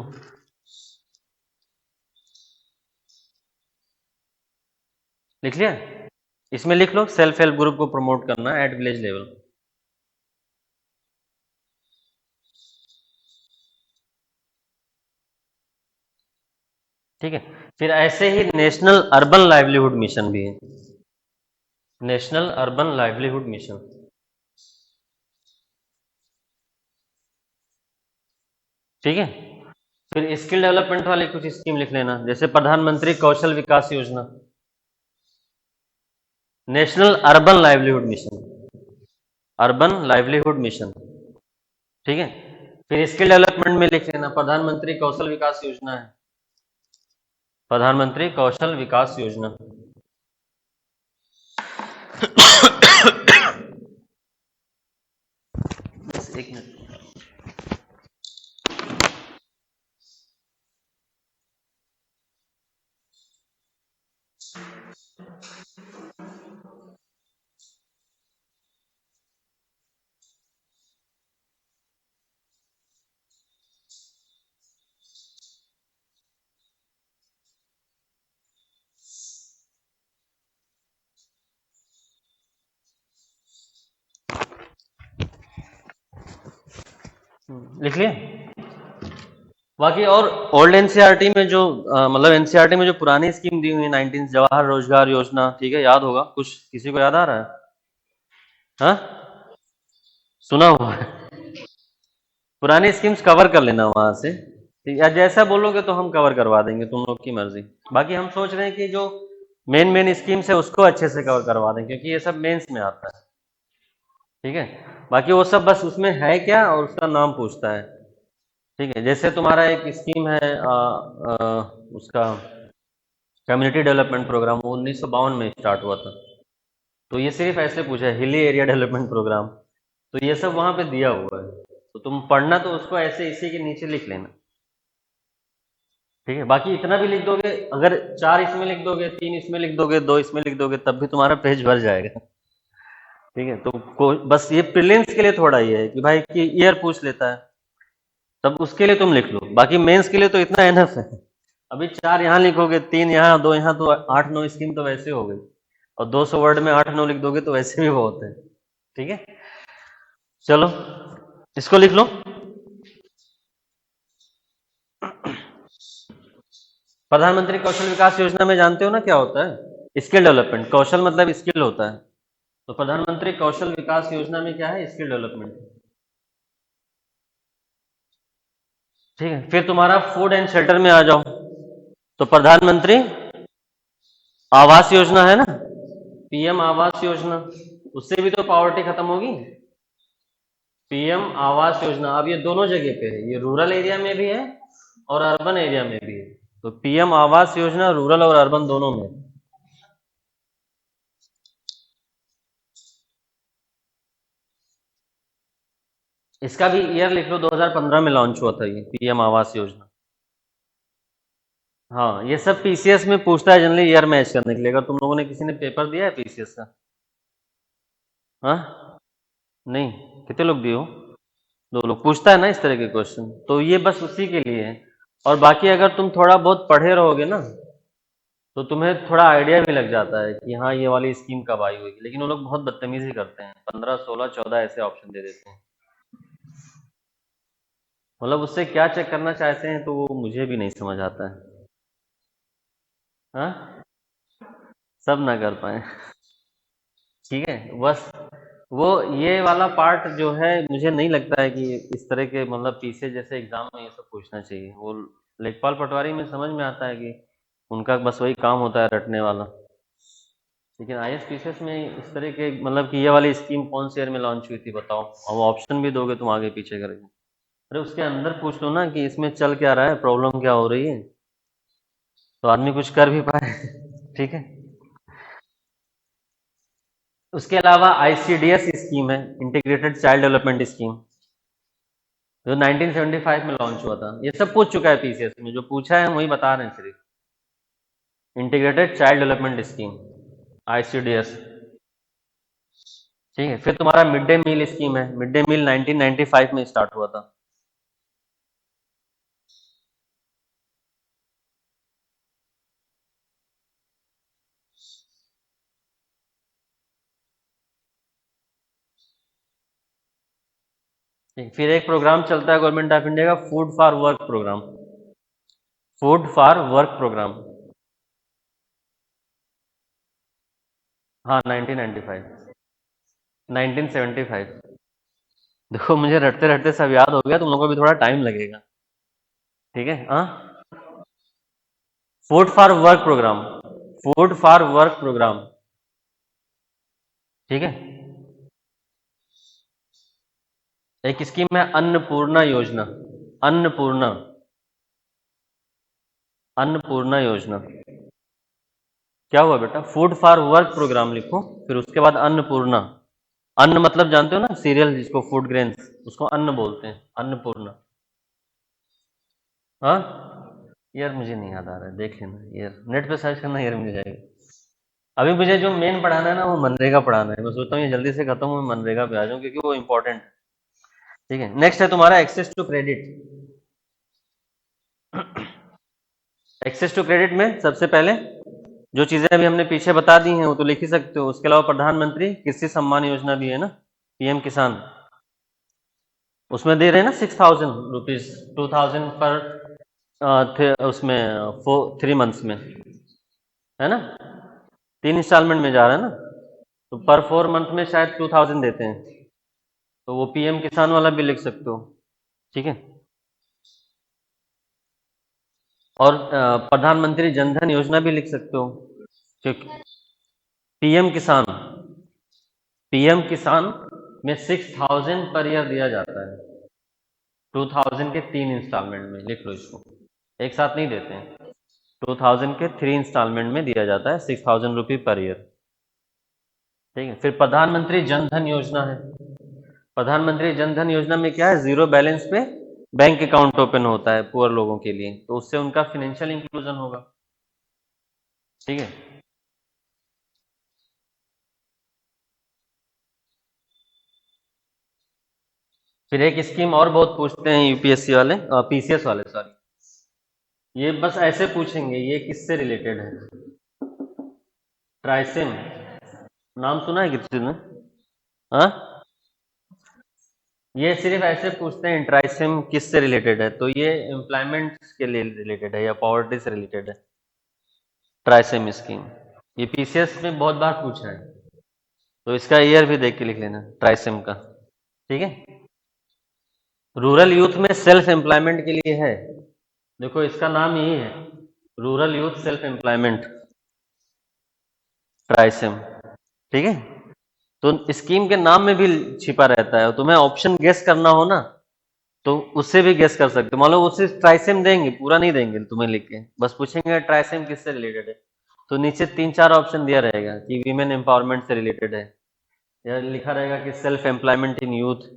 लिख लिया? इसमें लिख लो सेल्फ हेल्प ग्रुप को प्रमोट करना एट विलेज लेवल। ठीक है। फिर ऐसे ही नेशनल अर्बन लाइवलीहुड मिशन भी है। National urban livelihood mission. ठीक है। फिर स्किल डेवलपमेंट वाले कुछ स्कीम लिख लेना, जैसे प्रधानमंत्री कौशल विकास योजना। National urban livelihood mission, urban livelihood mission. ठीक है। फिर स्किल डेवलपमेंट में लिख लेना प्रधानमंत्री कौशल विकास योजना है, प्रधानमंत्री कौशल विकास योजना। बस एक मिनट। लिख लिया? बाकी और ओल्ड एनसीईआरटी में जो मतलब एनसीईआरटी में जो पुरानी स्कीम दी हुई है, 19 जवाहर रोजगार योजना, ठीक है, याद होगा कुछ? किसी को याद आ रहा है? हाँ, सुना हुआ है। पुरानी स्कीम्स कवर कर लेना वहां से, ठीक है, जैसा बोलोगे तो हम कवर करवा देंगे, तुम लोग की मर्जी। बाकी हम सोच रहे हैं कि जो मेन मेन स्कीम्स है उसको अच्छे से कवर करवा दें, क्योंकि ये सब मेंस में आता है, ठीक है। बाकी वो सब बस उसमें है क्या और उसका नाम पूछता है, ठीक है। जैसे तुम्हारा एक स्कीम है उसका कम्युनिटी डेवलपमेंट प्रोग्राम, वो 1952 में स्टार्ट हुआ था, तो ये सिर्फ ऐसे पूछा है हिली एरिया डेवलपमेंट प्रोग्राम, तो ये सब वहां पे दिया हुआ है, तो तुम पढ़ना तो उसको ऐसे इसी के नीचे लिख लेना, ठीक है। बाकी इतना भी लिख दोगे, अगर 4 इसमें लिख दोगे, 3 इसमें लिख दोगे, 2 इसमें लिख दोगे, तब भी तुम्हारा पेज भर जाएगा, ठीक है। तो बस ये प्रीलिम्स के लिए थोड़ा ये है कि भाई कि ईयर पूछ लेता है, तब उसके लिए तुम लिख लो, बाकी मेंस के लिए तो इतना एनफ है। अभी 4 यहाँ लिखोगे, 3 यहाँ, 2 यहाँ, तो 8-9 स्कीम तो वैसे हो गई, और 200 वर्ड में 8-9 लिख दोगे तो वैसे भी बहुत है, ठीक है। चलो इसको लिख लो। प्रधानमंत्री कौशल विकास योजना में जानते हो ना क्या होता है? स्किल डेवलपमेंट, कौशल मतलब स्किल होता है, तो प्रधानमंत्री कौशल विकास योजना में क्या है? स्किल डेवलपमेंट, ठीक है। फिर तुम्हारा फूड एंड शेल्टर में आ जाओ, तो प्रधानमंत्री आवास योजना है ना, पीएम आवास योजना, उससे भी तो पॉवर्टी खत्म होगी। पीएम आवास योजना, अब ये दोनों जगह पे है, ये रूरल एरिया में भी है और अर्बन एरिया में भी है, तो पीएम आवास योजना रूरल और अर्बन दोनों में। इसका भी ईयर लिख लो, 2015 में लॉन्च हुआ था ये पीएम आवास योजना। हाँ, ये सब पीसीएस में पूछता है जनरली ईयर मैच करने के लिए, अगर तुम लोगों ने किसी ने पेपर दिया है पीसीएस का? हाँ, नहीं, कितने लोग दिए हो? 2 लोग, पूछता है ना इस तरह के क्वेश्चन, तो ये बस उसी के लिए है। और बाकी अगर तुम थोड़ा बहुत पढ़े रहोगे ना, तो तुम्हें थोड़ा आइडिया भी लग जाता है कि हाँ ये वाली स्कीम कब आई होगी, लेकिन वो लोग बहुत बदतमीजी करते हैं, 15, 16, 14 ऐसे ऑप्शन दे देते हैं, मतलब उससे क्या चेक करना चाहते हैं तो वो मुझे भी नहीं समझ आता है। हाँ, सब ना कर पाए, ठीक है। बस वो ये वाला पार्ट जो है, मुझे नहीं लगता है कि इस तरह के मतलब पीछे जैसे एग्जाम में ये सब पूछना चाहिए। वो लेखपाल पटवारी में समझ में आता है कि उनका बस वही काम होता है रटने वाला, लेकिन आईएएस पीसीएस में इस तरह के मतलब कि ये वाली स्कीम कौन से ईयर में लॉन्च हुई थी बताओ, और वो ऑप्शन भी दोगे तुम आगे पीछे करके, अरे उसके अंदर पूछ लो ना कि इसमें चल क्या रहा है, प्रॉब्लम क्या हो रही है, तो आदमी कुछ कर भी पाए। ठीक है। उसके अलावा आईसीडीएस स्कीम है, इंटीग्रेटेड चाइल्ड डेवलपमेंट स्कीम, जो 1975 में लॉन्च हुआ था। ये सब पूछ चुका है पीसीएस में, जो पूछा है वही बता रहे हैं सिर्फ, integrated child development scheme, ICDS, ठीक है। फिर तुम्हारा मिड डे मील स्कीम है, मिड डे मील 1995 में स्टार्ट हुआ था। फिर एक प्रोग्राम चलता है गवर्नमेंट ऑफ इंडिया का, food for work programme, food for work programme, हाँ 1995, 1975। देखो मुझे रटते रटते सब याद हो गया, तुम लोगों को भी थोड़ा टाइम लगेगा, ठीक है। हाँ, food for work programme, food for work programme, ठीक है। एक स्कीम है अन्नपूर्णा योजना, अन्नपूर्णा, अन्नपूर्णा योजना। क्या हुआ बेटा? फूड फॉर वर्क प्रोग्राम लिखो, फिर उसके बाद अन्नपूर्णा, अन्न मतलब जानते हो ना, सीरियल जिसको फूड ग्रेन्स, उसको अन्न बोलते हैं, अन्नपूर्णा। हाँ यार मुझे नहीं याद आ रहा है, देख लेना यार, नेट पे सर्च करना यार, मिल जाएगा। अभी मुझे जो मेन पढ़ाना है ना वो मनरेगा पढ़ाना है, मैं सोचता हूँ ये जल्दी से खत्म हो, मनरेगा पे आ जाऊँ क्योंकि वो इंपॉर्टेंट है, ठीक है। नेक्स्ट है तुम्हारा access to credit. Access to credit में सबसे पहले जो चीजें अभी हमने पीछे बता दी हैं वो तो लिख ही सकते हो, उसके अलावा प्रधानमंत्री कृषि सम्मान योजना भी है ना, पीएम किसान, उसमें दे रहे हैं ना 6,000 रुपीज, 2,000 पर उसमें 3 मंथ्स में, है ना, 3 इंस्टॉलमेंट में जा रहा है ना, तो पर 4 मंथ में शायद 2,000 देते हैं, तो वो पीएम किसान वाला भी लिख सकते हो। ठीक है। और प्रधानमंत्री जनधन योजना भी लिख सकते हो, क्योंकि पीएम किसान, पीएम किसान में 6,000 पर ईयर दिया जाता है। 2,000 के 3 इंस्टॉलमेंट में, लिख लो इसको, एक साथ नहीं देते हैं। 2,000 के 3 इंस्टॉलमेंट में दिया जाता है, 6,000 रुपये पर ईयर। ठीक है। फिर प्रधानमंत्री जन धन योजना है। प्रधानमंत्री जन धन योजना में क्या है, जीरो बैलेंस पे बैंक अकाउंट ओपन होता है पुअर लोगों के लिए, तो उससे उनका फाइनेंशियल इंक्लूजन होगा। ठीक है। फिर एक स्कीम और बहुत पूछते हैं यूपीएससी वाले, पीसीएस वाले, सॉरी, ये बस ऐसे पूछेंगे, ये किससे रिलेटेड है? ट्राइसिम, नाम सुना है किसी ने? हाँ, ये सिर्फ ऐसे पूछते हैं ट्राइसिम किससे रिलेटेड है, तो ये एम्प्लॉयमेंट के लिए रिलेटेड है या पॉवर्टी से रिलेटेड है, ट्राइसिम स्कीम। ये पीसीएस में बहुत बार पूछा है, तो इसका ईयर भी देख के लिख लेना ट्राइसिम का। ठीक है। रूरल यूथ में सेल्फ एम्प्लॉयमेंट के लिए है, देखो इसका नाम यही है, रूरल यूथ सेल्फ एम्प्लॉयमेंट, ट्राइसिम। ठीक है। तो स्कीम के नाम में भी छिपा रहता है, तुम्हें ऑप्शन गेस करना हो ना, तो उससे भी गेस कर सकते हो। मान लो उससे ट्राइसिम देंगे, पूरा नहीं देंगे तुम्हें लिख के, बस पूछेंगे ट्राइसिम किससे रिलेटेड है, तो नीचे 3-4 ऑप्शन दिया रहेगा कि वीमेन एम्पावरमेंट से रिलेटेड है, या लिखा रहेगा कि सेल्फ एम्प्लॉयमेंट इन यूथ,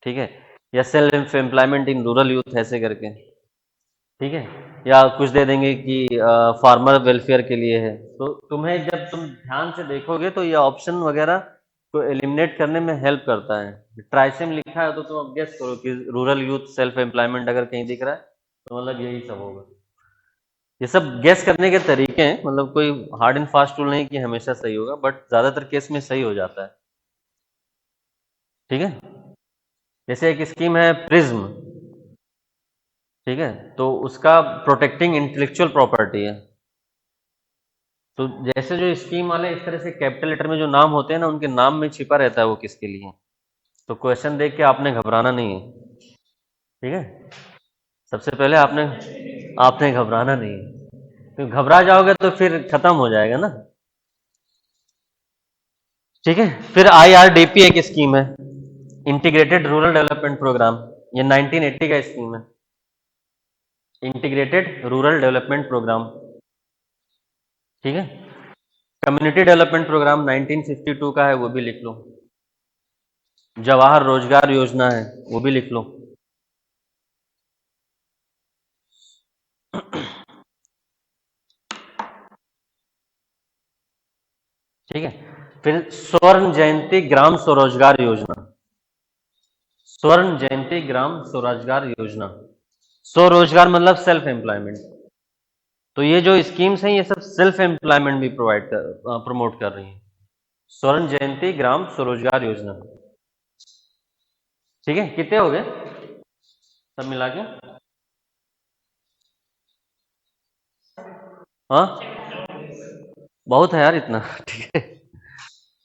ठीक है, या self employment in rural youth, ऐसे करके। ठीक है। या कुछ दे देंगे कि फार्मर वेलफेयर के लिए है। तो तुम्हें जब तुम ध्यान से देखोगे तो ये ऑप्शन वगैरह को एलिमिनेट करने में हेल्प करता है। ट्राइसिम लिखा है तो तुम अब गेस करो कि रूरल यूथ सेल्फ एम्प्लॉयमेंट अगर कहीं दिख रहा है तो मतलब यही सब होगा। ये सब गेस करने के तरीके हैं, मतलब कोई हार्ड एंड फास्ट रूल नहीं कि हमेशा सही होगा, बट ज्यादातर केस में सही हो जाता है। ठीक है। जैसे एक स्कीम है प्रिज्म, ठीक है, तो उसका प्रोटेक्टिंग इंटेलेक्चुअल प्रॉपर्टी है। तो जैसे जो स्कीम वाले इस तरह से कैपिटल लेटर में जो नाम होते हैं ना, उनके नाम में छिपा रहता है वो किसके लिए। तो क्वेश्चन देख के आपने घबराना नहीं है। ठीक है। सबसे पहले आपने आपने घबराना नहीं है, तो घबरा जाओगे तो फिर खत्म हो जाएगा ना। ठीक है। फिर आईआरडीपी एक स्कीम है, इंटीग्रेटेड रूरल डेवलपमेंट प्रोग्राम, ये 1980 का स्कीम है, इंटीग्रेटेड रूरल डेवलपमेंट प्रोग्राम। ठीक है। कम्युनिटी डेवलपमेंट प्रोग्राम 1952 का है, वो भी लिख लो। जवाहर रोजगार योजना है, वो भी लिख लो। ठीक है। फिर स्वर्ण जयंती ग्राम स्वरोजगार योजना, स्वर्ण जयंती ग्राम स्वरोजगार योजना, स्वरोजगार मतलब सेल्फ एम्प्लॉयमेंट। तो ये जो स्कीम्स हैं ये सब सेल्फ एम्प्लॉयमेंट भी प्रोवाइड कर, प्रमोट कर रही हैं। स्वर्ण जयंती ग्राम स्वरोजगार योजना। ठीक है। कितने हो गए सब मिला के? हाँ, बहुत है यार इतना। ठीक है।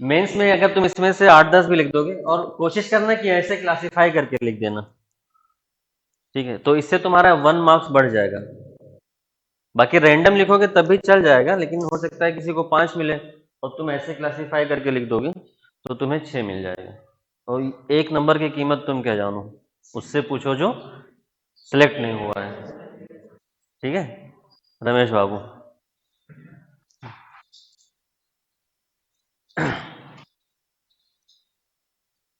मेंस में अगर तुम इसमें से 8-10 भी लिख दोगे, और कोशिश करना कि ऐसे क्लासिफाई करके लिख देना, ठीक है, तो इससे तुम्हारा 1 मार्क्स बढ़ जाएगा। बाकी रैंडम लिखोगे तब भी चल जाएगा, लेकिन हो सकता है किसी को 5 मिले, और तुम ऐसे क्लासिफाई करके लिख दोगे तो तुम्हें 6 मिल जाएगा। और 1 नंबर की कीमत तुम क्या जानो, उससे पूछो जो सिलेक्ट नहीं हुआ है। ठीक है रमेश बाबू।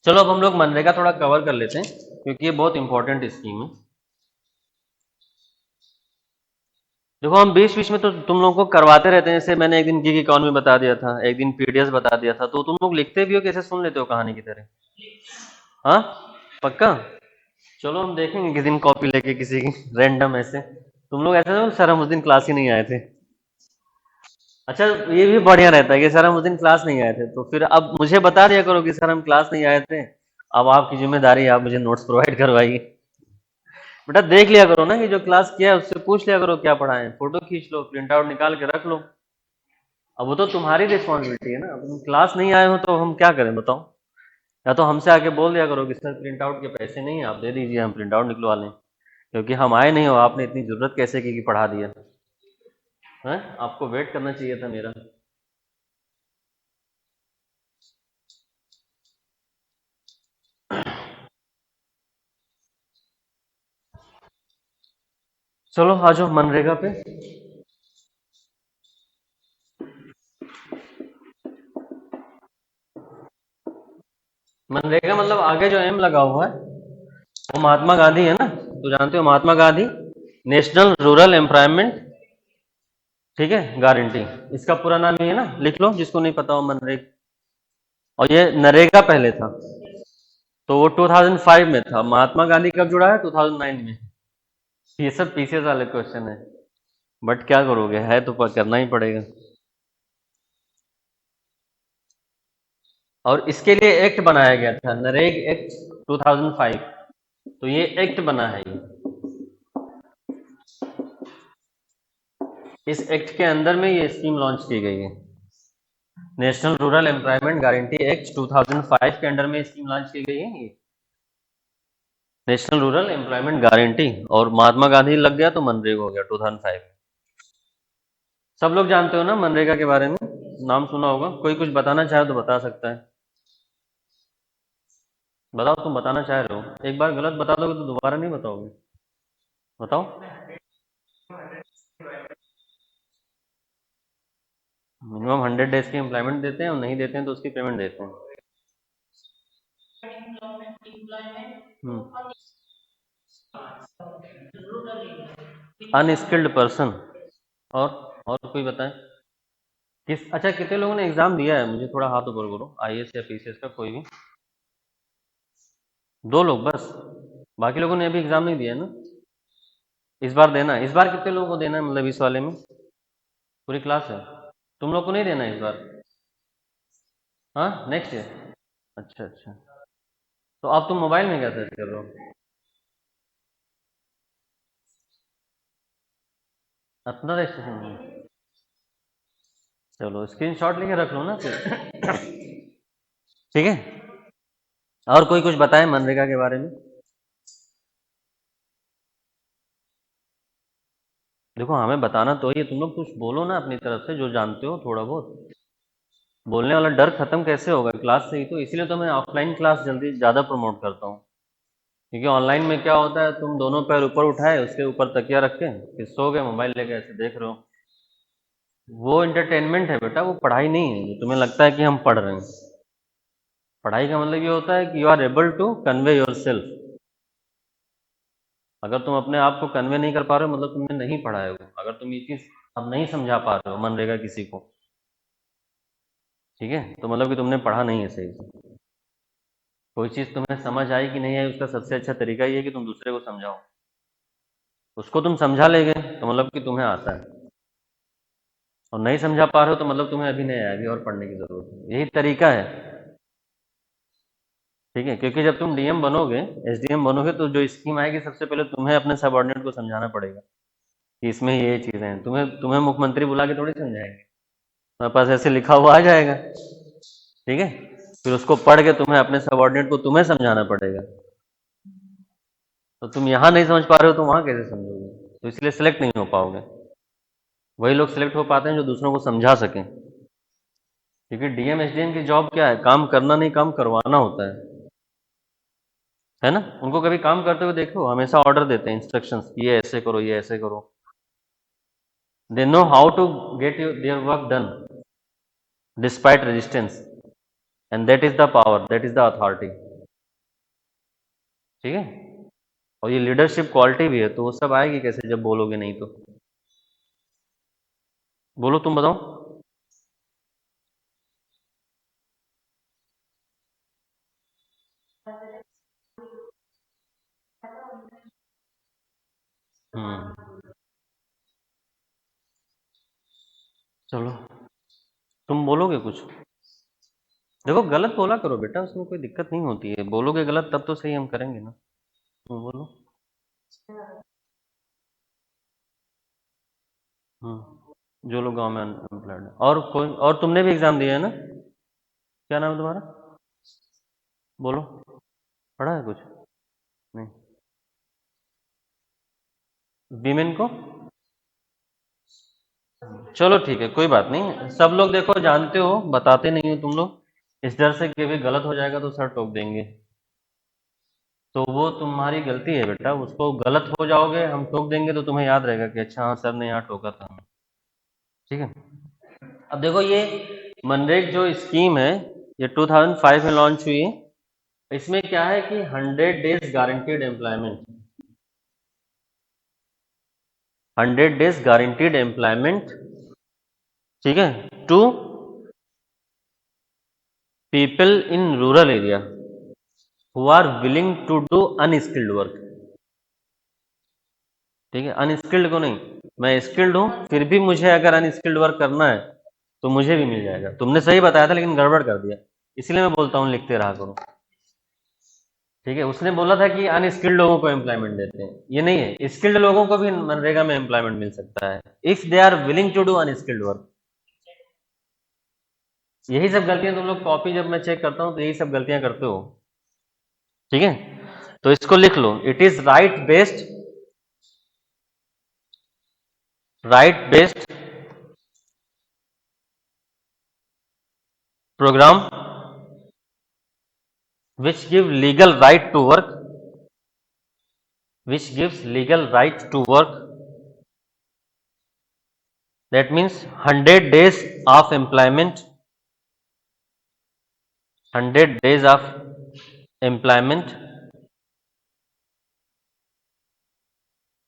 चलो अब हम लोग मनरेगा थोड़ा कवर कर लेते हैं, क्योंकि ये बहुत इंपॉर्टेंट स्कीम है। देखो हम बीच बीच में तो तुम लोगों को करवाते रहते हैं, जैसे मैंने एक दिन गिग इकोनॉमी बता दिया था, एक दिन पीडीएस बता दिया था, तो तुम लोग लिखते भी हो, कैसे सुन लेते हो कहानी की तरह? हाँ, पक्का। चलो हम देखेंगे किसी दिन कॉपी लेके किसी की, रैंडम ऐसे। तुम लोग ऐसे हो सर हम उस दिन क्लास ही नहीं आए थे। अच्छा, ये भी बढ़िया रहता है कि सर हम उस दिन क्लास नहीं आए थे, तो फिर अब मुझे बता दिया करो कि सर हम क्लास नहीं आए थे, अब आपकी जिम्मेदारी है, आप मुझे नोट्स प्रोवाइड करवाइए। बेटा देख लिया करो ना कि जो क्लास किया है उससे पूछ लिया करो क्या पढ़ाए, फोटो खींच लो, प्रिंट आउट निकाल के रख लो। अब वो तो तुम्हारी रिस्पॉन्सिबिलिटी है ना, अब तुम क्लास नहीं आए हो तो हम क्या करें बताओ। या तो हमसे आके बोल दिया करो कि सर प्रिंट आउट के पैसे नहीं है, आप दे दीजिए, हम प्रिंट आउट निकलवा लें, क्योंकि हम आए नहीं हो, आपने इतनी ज़रूरत कैसे की कि पढ़ा दिया है? आपको वेट करना चाहिए था मेरा। चलो आ जाओ मनरेगा पे। मनरेगा मतलब आगे जो एम लगा हुआ है वो महात्मा गांधी है ना, तो जानते हो Mahatma Gandhi national rural employment, ठीक है, गारंटी, इसका पूरा नाम ये है ना, लिख लो जिसको नहीं पता हो, मनरेगा। और ये नरेगा पहले था, तो वो 2005 में था। महात्मा गांधी कब जुड़ा है? 2009 में। ये सब पीसीएस वाले क्वेश्चन है, बट क्या करोगे, है तो करना ही पड़ेगा। और इसके लिए एक्ट बनाया गया था, नरेग एक्ट 2005, तो ये एक्ट बना है ये। इस एक्ट के अंदर में ये स्कीम लॉन्च की गई है, national rural employment guarantee act 2005 के अंडर में स्कीम लॉन्च की गई है ये, नेशनल रूरल एम्प्लॉयमेंट गारंटी। और महात्मा गांधी लग गया तो मनरेगा हो गया 2005। सब लोग जानते हो ना मनरेगा के बारे में, नाम सुना होगा। कोई कुछ बताना चाहे तो बता सकता है। बताओ, तुम बताना चाह रहे हो, एक बार गलत बता दोगे तो दोबारा नहीं बताओगे। बताओ। मिनिमम 100 डेज की एम्प्लॉयमेंट देते हैं, और नहीं देते हैं तो उसकी पेमेंट देते हैं। Unskilled person. और और कोई बताए किस, अच्छा कितने लोगों ने एग्जाम दिया है, मुझे थोड़ा हाथ ऊपर करो, आईएएस या पीसीएस का कोई भी। 2 लोग बस? बाकी लोगों ने अभी एग्जाम नहीं दिया है ना? इस बार देना है। इस बार कितने लोगों को देना है, मतलब इस वाले में? पूरी क्लास है? तुम लोग को नहीं देना है इस बार? हाँ, नेक्स्ट ईयर। अच्छा अच्छा। तो अब तुम मोबाइल में क्या सर्च कर रहे हो? अपना रजिस्ट्रेशन में? चलो स्क्रीनशॉट लेके रख लो ना फिर। ठीक है। और कोई कुछ बताए मनरेगा के बारे में? देखो हमें बताना तो ही है, तुम लोग कुछ बोलो ना अपनी तरफ से जो जानते हो थोड़ा बहुत। बोलने वाला डर खत्म कैसे होगा क्लास से ही, तो इसलिए तो मैं ऑफलाइन क्लास जल्दी ज़्यादा प्रमोट करता हूँ। क्योंकि ऑनलाइन में क्या होता है, तुम दोनों पैर ऊपर उठाए, उसके ऊपर तकिया रख के फिर सो गए, मोबाइल लेके ऐसे देख रहे हो। वो इंटरटेनमेंट है बेटा, वो पढ़ाई नहीं है। जो तुम्हें लगता है कि हम पढ़ रहे हैं, पढ़ाई का मतलब ये होता है कि you are able to convey yourself. अगर तुम अपने आप को कन्वे नहीं कर पा रहे हो, मतलब तुमने नहीं पढ़ा है वो। अगर तुम ये चीज़ अब नहीं समझा पा रहे हो मनरेगा किसी को, ठीक है, तो मतलब कि तुमने पढ़ा नहीं है सही से। कोई चीज़ तुम्हें समझ आई कि नहीं आई, उसका सबसे अच्छा तरीका ये है कि तुम दूसरे को समझाओ। उसको तुम समझा लेगे तो मतलब कि तुम्हें आता है, और नहीं समझा पा रहे हो तो मतलब तुम्हें अभी नहीं आया, अभी और पढ़ने की ज़रूरत है। यही तरीका है, ठीक है। क्योंकि जब तुम डीएम बनोगे, एसडीएम बनोगे, तो जो स्कीम आएगी सबसे पहले तुम्हें अपने सबऑर्डिनेट को समझाना पड़ेगा कि इसमें ये चीज़ें हैं। तुम्हें तुम्हें मुख्यमंत्री बुला के थोड़ी समझाएंगे, तुम्हारे पास ऐसे लिखा हुआ आ जाएगा, ठीक है। फिर उसको पढ़ के तुम्हें अपने सबऑर्डिनेट को तुम्हें समझाना पड़ेगा। तो तुम यहाँ नहीं समझ पा रहे हो तो वहाँ कैसे समझोगे? तो इसलिए सिलेक्ट नहीं हो पाओगे। वही लोग सिलेक्ट हो पाते हैं जो दूसरों को समझा सकें। क्योंकि डीएम एसडीएम की जॉब क्या है, काम करना नहीं, काम करवाना होता है ना। उनको कभी काम करते हुए देखो, हमेशा ऑर्डर देते हैं, इंस्ट्रक्शंस, ये ऐसे करो, ये ऐसे करो। They know how to get their work done despite resistance, and that is the power, that is the authority, ठीक है। और ये लीडरशिप क्वालिटी भी है, तो वो सब आएगी कैसे जब बोलोगे नहीं तो। बोलो, तुम बताओ। हम्म। चलो, तुम बोलोगे कुछ? देखो गलत बोला करो बेटा, उसमें कोई दिक्कत नहीं होती है, बोलोगे गलत तब तो सही हम करेंगे ना। तुम बोलो। जो लोग गांव में अनएम्प्लॉयड है। और कोई और, तुमने भी एग्जाम दिया है ना? क्या नाम है तुम्हारा? बोलो, पढ़ा है कुछ? नहीं। वीमेन को, चलो ठीक है, कोई बात नहीं। सब लोग देखो जानते हो, बताते नहीं हो तुम लोग, इस डर से कि भी गलत हो जाएगा तो सर टोक देंगे। तो वो तुम्हारी गलती है बेटा, उसको गलत हो जाओगे, हम टोक देंगे तो तुम्हें याद रहेगा कि अच्छा हाँ सर ने यहाँ टोका था हमें। ठीक है। अब देखो ये मनरेगा जो स्कीम है, ये 2005 में लॉन्च हुई है। इसमें क्या है कि 100 days guaranteed employment, 100 days guaranteed employment, ठीक है, to people in rural area who are willing to do unskilled work. ठीक है, अनस्किल्ड को नहीं, मैं स्किल्ड हूं फिर भी मुझे अगर अनस्किल्ड वर्क करना है तो मुझे भी मिल जाएगा। तुमने सही बताया था लेकिन गड़बड़ कर दिया, इसलिए मैं बोलता हूं लिखते रहा करो। ठीक है, उसने बोला था कि अनस्किल्ड लोगों को एम्प्लॉयमेंट देते हैं, ये नहीं है, स्किल्ड लोगों को भी मनरेगा में एम्प्लॉयमेंट मिल सकता है if they are willing to do unskilled work. यही सब गलतियां तुम लोग कॉपी जब मैं चेक करता हूं तो यही सब गलतियां करते हो। ठीक है, तो इसको लिख लो, it is right based program which give legal right to work, which gives legal right to work, that means 100 days of employment, 100 days of employment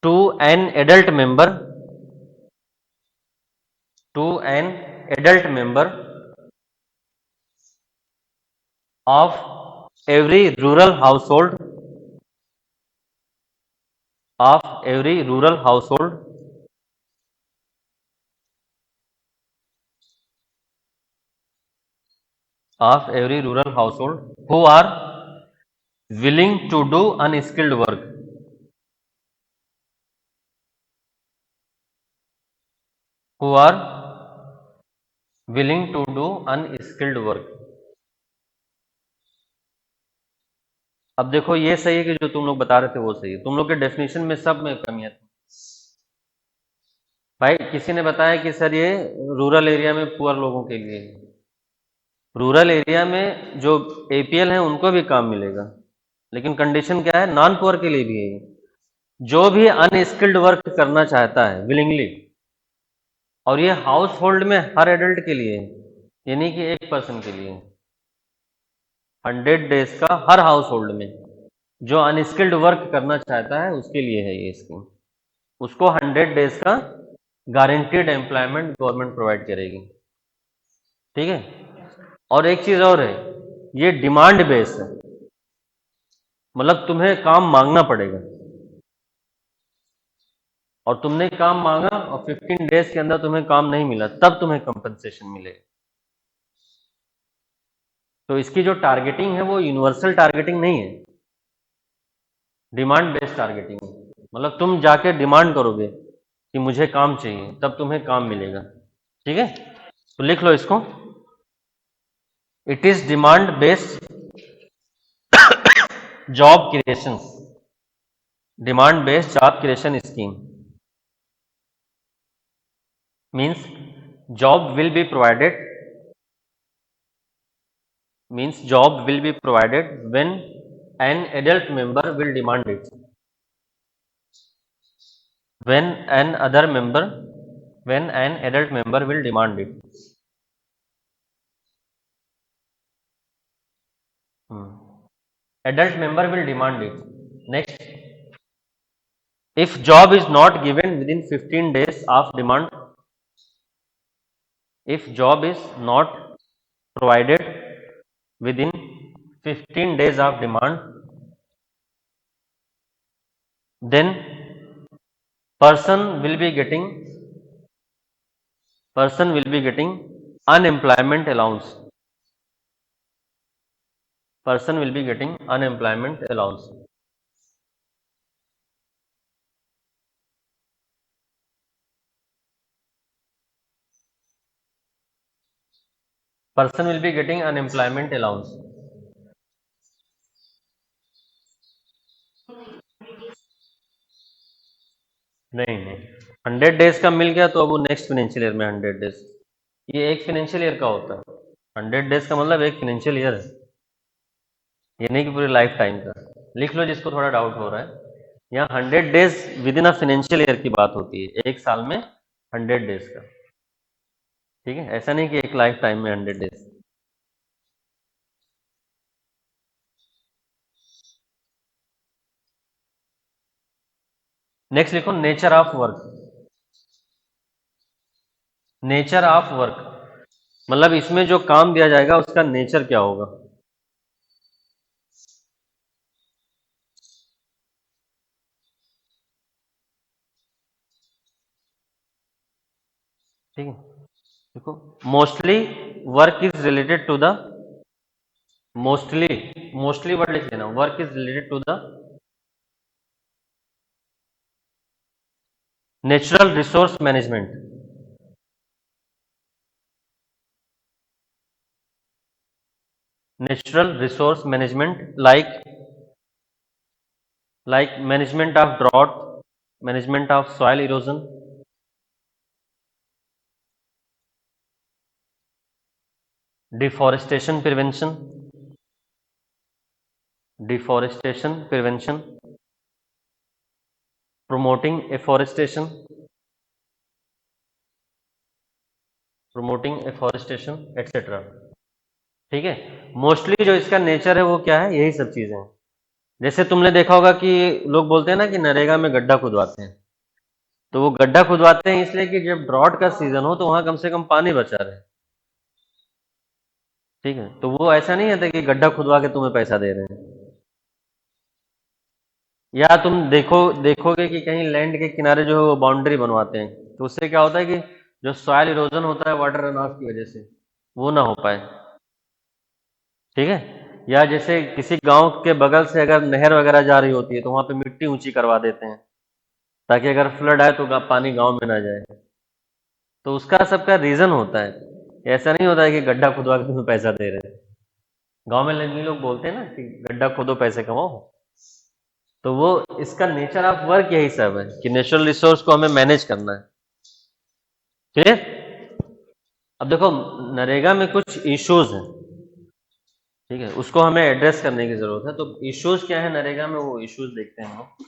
to an adult member, to an adult member of every rural household, of every rural household, of every rural household who are willing to do unskilled work, who are willing to do unskilled work। अब देखो ये सही है कि जो तुम लोग बता रहे थे वो सही है, तुम लोग के डेफिनेशन में सब में कमियां थी। भाई किसी ने बताया कि सर ये रूरल एरिया में पुअर लोगों के लिए है। रूरल एरिया में जो एपीएल हैं उनको भी काम मिलेगा, लेकिन कंडीशन क्या है, नॉन पुअर के लिए भी है ये। जो भी अनस्किल्ड वर्क करना चाहता है विलिंगली, और ये हाउस होल्ड में हर एडल्ट के लिए है, यानी कि एक पर्सन के लिए, 100 डेज का हर हाउस होल्ड में जो अनस्किल्ड वर्क करना चाहता है उसके लिए है ये स्कीम। उसको 100 डेज का गारंटीड एम्प्लॉयमेंट गवर्नमेंट प्रोवाइड करेगी। ठीक है, और एक चीज और है, ये डिमांड बेस्ड है, मतलब तुम्हें काम मांगना पड़ेगा, और तुमने काम मांगा और 15 डेज के अंदर तुम्हें काम नहीं मिला तब तुम्हें कंपनसेशन मिलेगा। तो इसकी जो टारगेटिंग है वो यूनिवर्सल टारगेटिंग नहीं है, डिमांड बेस्ड टारगेटिंग है। मतलब तुम जाके डिमांड करोगे कि मुझे काम चाहिए तब तुम्हें काम मिलेगा। ठीक है, तो लिख लो इसको, it is demand based job creation, demand based job creation scheme means job will be provided, means job will be provided when an adult member will demand it, when an other member, when an adult member will demand it. Adult member will demand it. Next, if job is not given within 15 days of demand, if job is not provided within 15 days of demand, then person will be getting, person will be getting unemployment allowance, person will be getting unemployment allowance. Person will be getting unemployment allowance. नहीं नहीं, 100 days का मिल गया तो अब वो next financial year में 100 days, ये एक फाइनेंशियल ईयर का होता है। 100 डेज का मतलब एक फाइनेंशियल ईयर है, ये नहीं कि पूरी लाइफ टाइम का। लिख लो जिसको थोड़ा डाउट हो रहा है, यहाँ 100 days with in a financial year की बात होती है, एक साल में 100 डेज का। ठीक है, ऐसा नहीं कि एक लाइफ टाइम में 100 डेज। नेक्स्ट लिखो nature of work. Nature of work मतलब इसमें जो काम दिया जाएगा उसका नेचर क्या होगा। ठीक है, देखो mostly work is related to the, mostly, mostly word लिख लेना, work is related to the natural resource management. Natural resource management like management of drought, management of soil erosion, deforestation prevention, deforestation prevention, promoting afforestation, promoting afforestation etc. ठीक है, mostly जो इसका nature है वो क्या है, यही सब चीजें हैं। जैसे तुमने देखा होगा कि लोग बोलते हैं ना कि नरेगा में गड्ढा खुदवाते हैं, तो वो गड्ढा खुदवाते हैं इसलिए कि जब ड्रॉट का सीजन हो तो वहां कम से कम पानी बचा रहे। ठीक है, तो वो ऐसा नहीं है कि गड्ढा खुदवा के तुम्हें पैसा दे रहे हैं। या तुम देखोगे कि कहीं लैंड के किनारे जो है वो बाउंड्री बनवाते हैं, तो उससे क्या होता है कि जो सॉइल इरोजन होता है वाटर रन ऑफ की वजह से, वो ना हो पाए। ठीक है, या जैसे किसी गांव के बगल से अगर नहर वगैरह जा रही होती है तो वहां पे मिट्टी ऊंची करवा देते हैं, ताकि अगर फ्लड आए तो पानी गांव में ना जाए। तो उसका सबका रीजन होता है, ऐसा नहीं होता है कि गड्ढा खुदवा के तुम्हें पैसा दे रहे हैं। गांव में लोग बोलते हैं ना कि गड्ढा खोदो पैसे कमाओ, तो वो इसका नेचर ऑफ वर्क यही सब है कि नेचुरल रिसोर्स को हमें मैनेज करना है। क्लियर। अब देखो नरेगा में कुछ इश्यूज हैं, ठीक है, उसको हमें एड्रेस करने की जरूरत है। तो इश्यूज क्या है नरेगा में, वो इश्यूज देखते हैं हम लोग।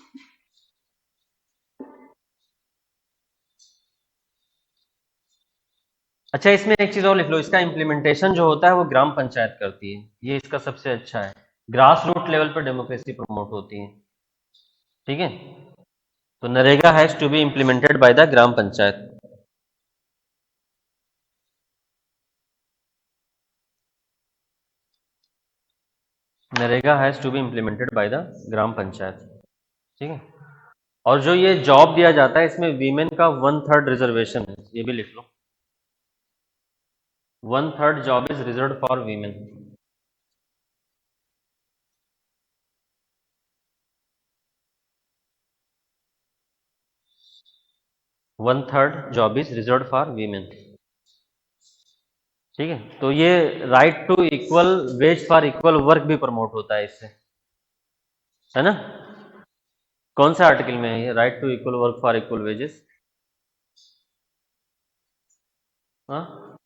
अच्छा, इसमें एक चीज और लिख लो, इसका इम्प्लीमेंटेशन जो होता है वो ग्राम पंचायत करती है, ये इसका सबसे अच्छा है। ग्रास रूट लेवल पर डेमोक्रेसी प्रमोट होती है। ठीक है, तो NREGA has to be implemented by the gram panchayat. NREGA has to be implemented by the gram panchayat. ठीक है, और जो ये जॉब दिया जाता है इसमें वीमेन का 1/3 रिजर्वेशन है, ये भी लिख लो। 1/3 job is reserve for women. One third job is reserve for women. ठीक है, तो ये right to equal wage for equal work भी प्रमोट होता है इससे, है ना। कौन सा आर्टिकल में है ये right to equal work for equal wages? हाँ,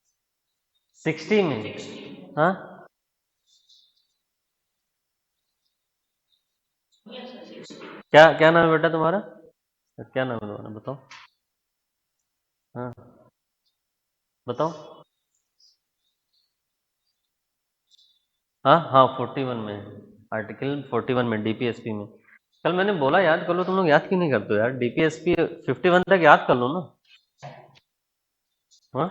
60 में। हाँ, क्या क्या नाम है बेटा तुम्हारा, क्या नाम है तुम्हारा बताओ। हाँ, बताओ। हाँ हाँ, 41 में, आर्टिकल 41 में डीपीएसपी में। कल मैंने बोला याद कर लो, तुम लोग याद क्यों नहीं करते हो यार, डीपीएसपी 51 तक याद कर लो ना। हाँ,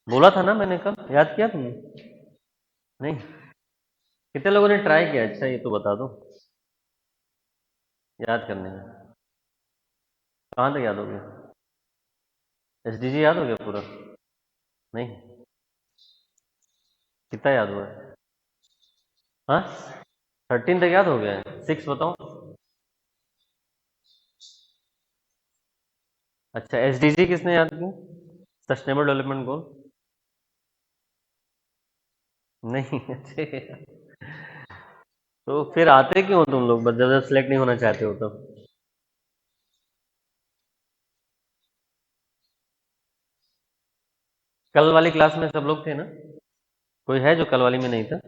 बोला था ना मैंने कल, याद किया तुमने? नहीं, कितने लोगों ने ट्राई किया, अच्छा ये तो बता दो याद करने में। कहाँ तक याद हो गया? एसडीजी याद हो गया पूरा? नहीं, कितना याद हुआ है? हाँ, 13 तक याद हो गया है, 6 बताओ। अच्छा, एसडीजी किसने याद किया, सस्टेनेबल डेवलपमेंट गोल? नहीं अच्छे, तो फिर आते क्यों हो तुम लोग, बस जब जब सिलेक्ट नहीं होना चाहते हो तब। कल वाली क्लास में सब लोग थे ना? कोई है जो कल वाली में नहीं था?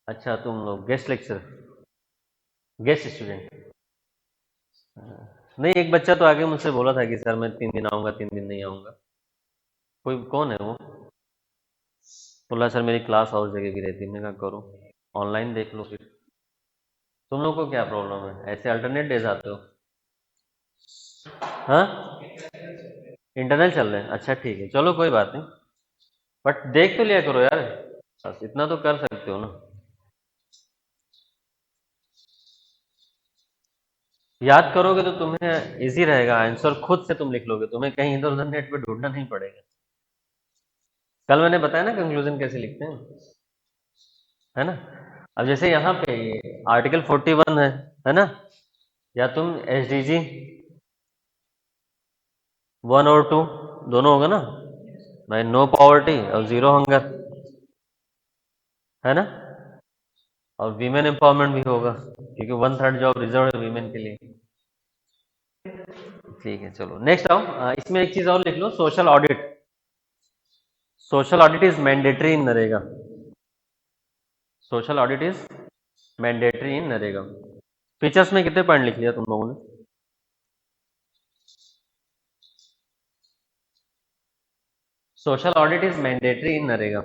अच्छा, तुम लोग गेस्ट लेक्चर, गेस्ट स्टूडेंट। नहीं, एक बच्चा तो आगे मुझसे बोला था कि सर मैं 3 दिन आऊंगा, 3 दिन नहीं आऊंगा। कोई कौन है वो? बोला सर मेरी क्लास हाउस जगह की रहती है। मैंने कहा करो, ऑनलाइन देख लो फिर। तुम लोग को क्या प्रॉब्लम है, ऐसे अल्टरनेट डेज आते हो? हाँ, इंटरनल चल रहे हैं, अच्छा ठीक है, चलो कोई बात नहीं। बट देख तो लिया करो यार, बस इतना तो कर सकते हो ना। याद करोगे तो तुम्हें इजी रहेगा, आंसर खुद से तुम लिख लोगे, तुम्हें कहीं इधर उधर नेट पे ढूंढना नहीं पड़ेगा। कल मैंने बताया ना कंक्लूजन कैसे लिखते हैं, है ना? अब जैसे यहाँ पे आर्टिकल 41 है ना? या तुम एसडीजी 1 और 2 दोनों होगा ना भाई, नो पॉवर्टी और जीरो हंगर, है ना? और वीमेन एम्पावरमेंट भी होगा, क्योंकि 1/3 जॉब रिजर्व है वीमेन के लिए। ठीक है, चलो नेक्स्ट आओ। इसमें एक चीज और लिख लो, social audit. Social audit is mandatory in NREGA. Social audit is mandatory in NREGA. Features में कितने पॉइंट लिख लिया तुम लोगों ने? Social audit is mandatory in NREGA.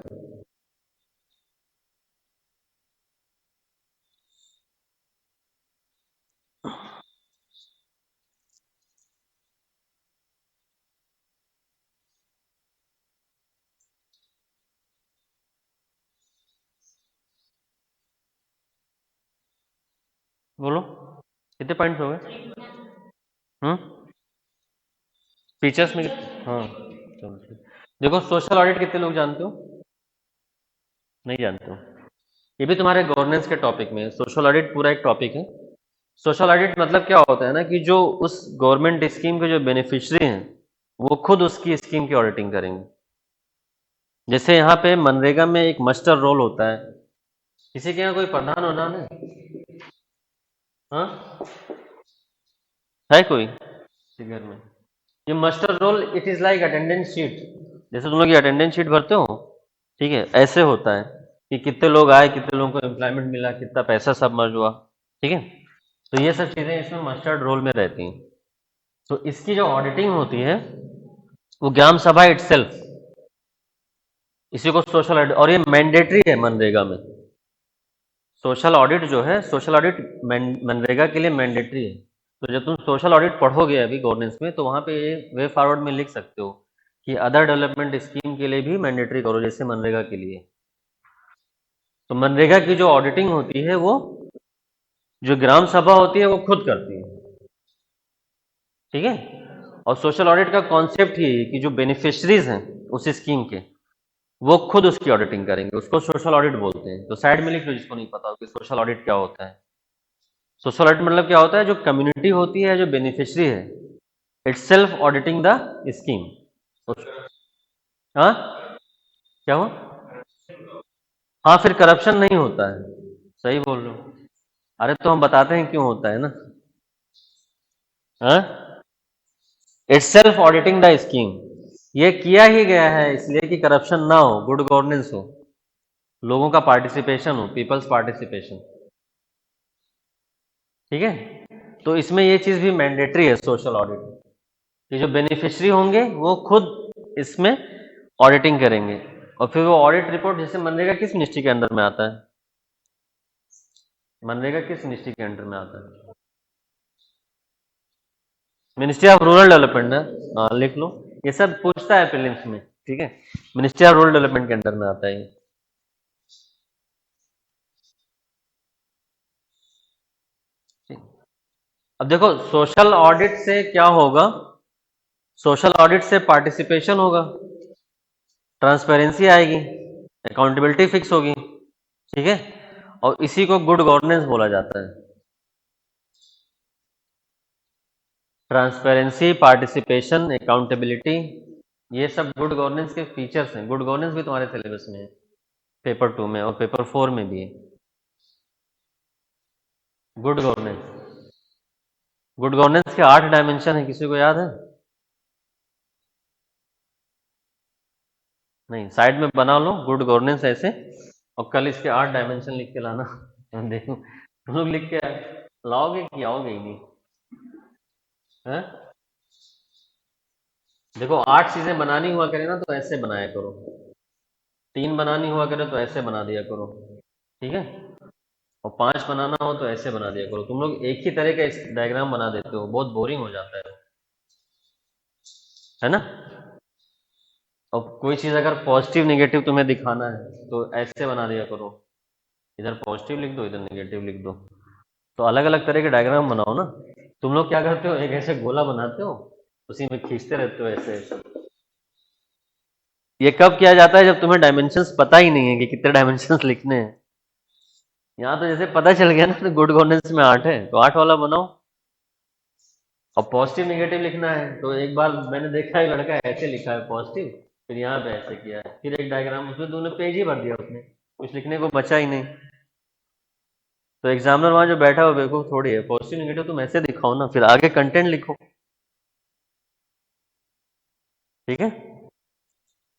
बोलो, कितने पॉइंट्स हो गए? फीचर्स में हाँ, चलो ठीक। देखो, सोशल ऑडिट कितने लोग जानते हो? नहीं जानते हो? ये भी तुम्हारे गवर्नेंस के टॉपिक में है। सोशल ऑडिट पूरा एक टॉपिक है। सोशल ऑडिट मतलब क्या होता है ना, कि जो उस गवर्नमेंट स्कीम के जो बेनिफिशियरी हैं, वो खुद उसकी स्कीम की ऑडिटिंग करेंगे। जैसे यहाँ पे मनरेगा में एक मस्टर रोल होता है। किसी के यहाँ कोई प्रधान वधान है? हाँ, है कोई किसी घर में? ये muster roll it is like attendance sheet. जैसे तुम लोग ये अटेंडेंस शीट भरते हो, ठीक है, ऐसे होता है कि कितने लोग आए, कितने लोगों को एम्प्लॉयमेंट मिला, कितना पैसा सब मर्ज हुआ। ठीक है, तो ये सब चीजें इसमें मस्टर्ड रोल में रहती हैं। तो इसकी जो ऑडिटिंग होती है, वो ग्राम सभा इटसेल्फ, इसी को सोशल ऑडिट, और ये मैंडेटरी है मनरेगा में। सोशल ऑडिट जो है, सोशल ऑडिट मनरेगा के लिए मैंडेटरी है। तो जब तुम सोशल ऑडिट पढ़ोगे अभी गवर्नेंस में, तो वहां पे ये वे फॉरवर्ड में लिख सकते हो कि अदर डेवलपमेंट स्कीम के लिए भी मैंडेटरी करो, जैसे मनरेगा के लिए। तो मनरेगा की जो ऑडिटिंग होती है, वो जो ग्राम सभा होती है वो खुद करती है। ठीक है, और सोशल ऑडिट का कॉन्सेप्ट ही है कि जो बेनिफिशरीज हैं उस स्कीम के, वो खुद उसकी ऑडिटिंग करेंगे, उसको सोशल ऑडिट बोलते हैं। तो साइड में लिख लो जिसको नहीं पता हो कि सोशल ऑडिट क्या होता है। सोशल ऑडिट मतलब क्या होता है, जो कम्युनिटी होती है, जो बेनिफिशरी है, it's self auditing the scheme. हाँ, क्या हुआ? हाँ, फिर करप्शन नहीं होता है। सही बोल रहे हो। अरे तो हम बताते हैं क्यों होता है ना। हाँ, it's self auditing the scheme. ये किया ही गया है इसलिए कि करप्शन ना हो, गुड गवर्नेंस हो, लोगों का पार्टिसिपेशन हो, पीपल्स पार्टिसिपेशन। ठीक है, तो इसमें ये चीज भी मैंडेटरी है सोशल ऑडिट, कि जो बेनिफिशियरी होंगे वो खुद इसमें ऑडिटिंग करेंगे। और फिर वो ऑडिट रिपोर्ट, जैसे मनरेगा किस मिनिस्ट्री के अंडर में आता है? मनरेगा किस मिनिस्ट्री के अंडर में आता है? मिनिस्ट्री ऑफ रूरल डेवलपमेंट है। हाँ, लिख लो, ये सब पूछता है प्रीलिम्स में। ठीक है, मिनिस्ट्री ऑफ रूरल डेवलपमेंट के अंडर में आता है ये। ठीक। अब देखो, सोशल ऑडिट से क्या होगा? सोशल ऑडिट से पार्टिसिपेशन होगा, ट्रांसपेरेंसी आएगी, अकाउंटेबिलिटी फिक्स होगी। ठीक है, और इसी को गुड गवर्नेंस बोला जाता है। ट्रांसपेरेंसी, पार्टिसिपेशन, अकाउंटेबिलिटी, ये सब गुड गवर्नेंस के फीचर्स हैं। गुड गवर्नेंस भी तुम्हारे सिलेबस में है, पेपर 2 में और पेपर 4 में भी है। गुड गवर्नेंस, गुड गवर्नेंस के 8 डायमेंशन है, किसी को याद है? नहीं, साइड में बना लो गुड गवर्नेंस ऐसे, और कल इसके 8 डायमेंशन लिख के लाना। हम देखो तुम लोग लिख के लाओगे कि आओगे ही नहीं? हैं? देखो 8 चीजें बनानी हुआ करे ना तो ऐसे बनाया करो, 3 बनानी हुआ करे तो ऐसे बना दिया करो, ठीक है? और 5 बनाना हो तो ऐसे बना दिया करो। तुम लोग एक ही तरह का डायग्राम बना देते हो, बहुत बोरिंग हो जाता है ना? और कोई चीज़ अगर पॉजिटिव नेगेटिव तुम्हें दिखाना है तो ऐसे बना दिया करो, इधर पॉजिटिव लिख दो, इधर नेगेटिव लिख दो। तो अलग अलग तरह के डायग्राम बनाओ ना। तुम लोग क्या करते हो, एक ऐसे गोला बनाते हो, उसी में खींचते रहते हो ऐसे ऐसे। ये कब किया जाता है? जब तुम्हें डायमेंशंस पता ही नहीं है कि कितने डायमेंशंस लिखने हैं। यहाँ तो जैसे पता चल गया ना, तो गुड गवर्नेंस में 8 है तो 8 वाला बनाओ। और पॉजिटिव नेगेटिव लिखना है तो एक बार मैंने देखा है लड़का ऐसे लिखा है पॉजिटिव, फिर यहाँ पे ऐसे किया है, फिर एक डायग्राम, उसमें तुमने पेज ही भर दिया, उसने कुछ लिखने को बचा ही नहीं। तो एग्जामिनर वहां जो बैठा हो बेवकूफ थोड़ी है, पॉजिटिव नेगेटिव तुम ऐसे दिखाओ ना, फिर आगे कंटेंट लिखो, ठीक है?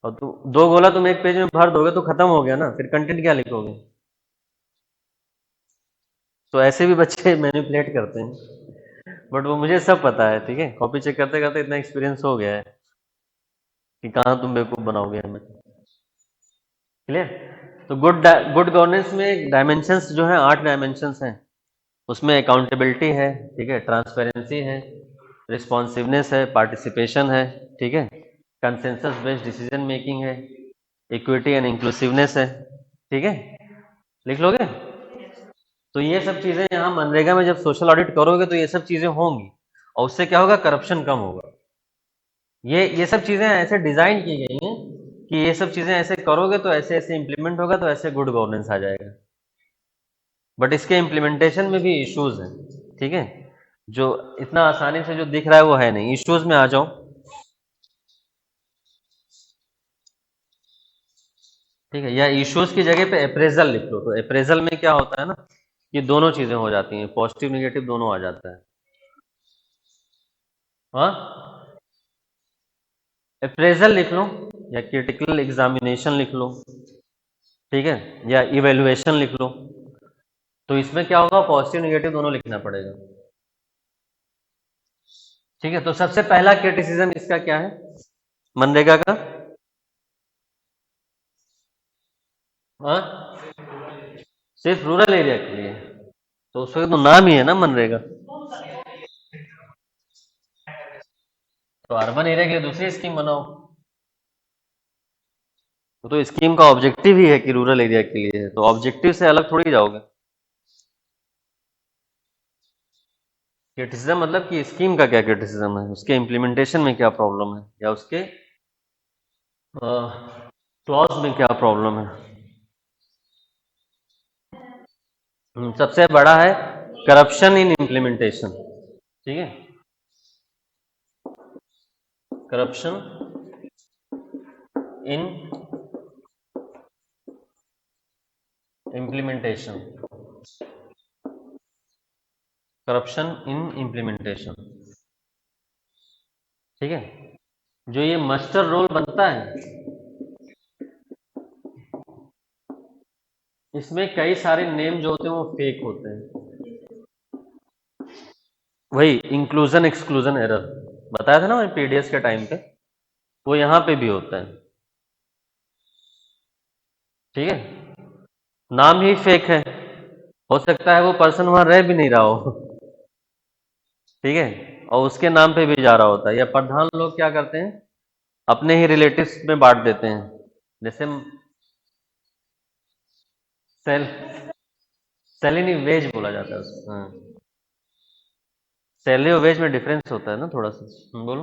और तो 2 गोला तुम एक पेज में भर दोगे तो खत्म हो गया ना, फिर कंटेंट क्या लिखोगे? तो ऐसे भी बच्चे मैनिपुलेट करते हैं, बट वो मुझे सब पता है, ठीक है? कॉपी चेक करते करते इतना एक्सपीरियंस हो गया है कि कहाँ तुम बेवकूफ बनाओगे हमें। क्लियर? तो गुड गवर्नेंस में डायमेंशंस जो है 8 डायमेंशंस हैं। उसमें अकाउंटेबिलिटी है, ठीक है, ट्रांसपेरेंसी है, रिस्पॉन्सिवनेस है, पार्टिसिपेशन है, ठीक है, कंसेंसस बेस्ड डिसीजन मेकिंग है, इक्विटी एंड इंक्लूसिवनेस है, ठीक है? लिख लोगे? तो ये सब चीजें यहाँ मनरेगा में जब सोशल ऑडिट करोगे तो ये सब चीजें होंगी, और उससे क्या होगा, करप्शन कम होगा। ये सब चीजें ऐसे डिजाइन की गई हैं कि ये सब चीजें ऐसे करोगे तो ऐसे ऐसे इंप्लीमेंट होगा, तो ऐसे गुड गवर्नेंस आ जाएगा। बट इसके इम्प्लीमेंटेशन में भी इश्यूज हैं, ठीक है? जो इतना आसानी से जो दिख रहा है वो है नहीं। इश्यूज में आ जाओ। ठीक है, या इश्यूज की जगह पे अप्रेजल लिख लो, तो अप्रेजल में क्या होता है ना, ये दोनों चीजें हो जाती हैं, पॉजिटिव निगेटिव दोनों आ जाता है। हाँ, अप्रेजल लिख लो, या क्रिटिकल एग्जामिनेशन लिख लो, ठीक है, या इवेल्युएशन लिख लो। तो इसमें क्या होगा, पॉजिटिव निगेटिव दोनों लिखना पड़ेगा, ठीक है? तो सबसे पहला क्रिटिसिज्म इसका क्या है, मनरेगा का? हाँ, सिर्फ रूरल एरिया के लिए? तो उसका तो नाम ही है ना मनरेगा। तो अर्बन एरिया के लिए दूसरी स्कीम बनाओ। तो स्कीम का ऑब्जेक्टिव ही है कि रूरल एरिया के लिए है, तो ऑब्जेक्टिव से अलग थोड़ी जाओगे। क्रिटिसिज्म मतलब कि स्कीम का क्या क्रिटिसिज्म है, उसके इम्प्लीमेंटेशन में क्या प्रॉब्लम है, या उसके क्लॉज में क्या प्रॉब्लम है। सबसे बड़ा है करप्शन इन इम्प्लीमेंटेशन, ठीक है? Corruption in implementation, corruption in implementation, ठीक है? जो ये मास्टर रोल बनता है, इसमें कई सारे नेम जो होते हैं वो फेक होते हैं। वही इंक्लूजन एक्सक्लूजन एरर बताया था ना मैं पीडीएस के टाइम पे, वो यहाँ पे भी होता है, ठीक है? नाम ही फेक है, हो सकता है वो पर्सन वहां रह भी नहीं रहा हो, ठीक है, और उसके नाम पे भी जा रहा होता है। या प्रधान लोग क्या करते हैं, अपने ही रिलेटिव्स में बांट देते हैं, जैसे सेल सैलरी वेज बोला जाता है उसको। हाँ, सैलरी और वेज में डिफरेंस होता है ना थोड़ा सा। बोलो।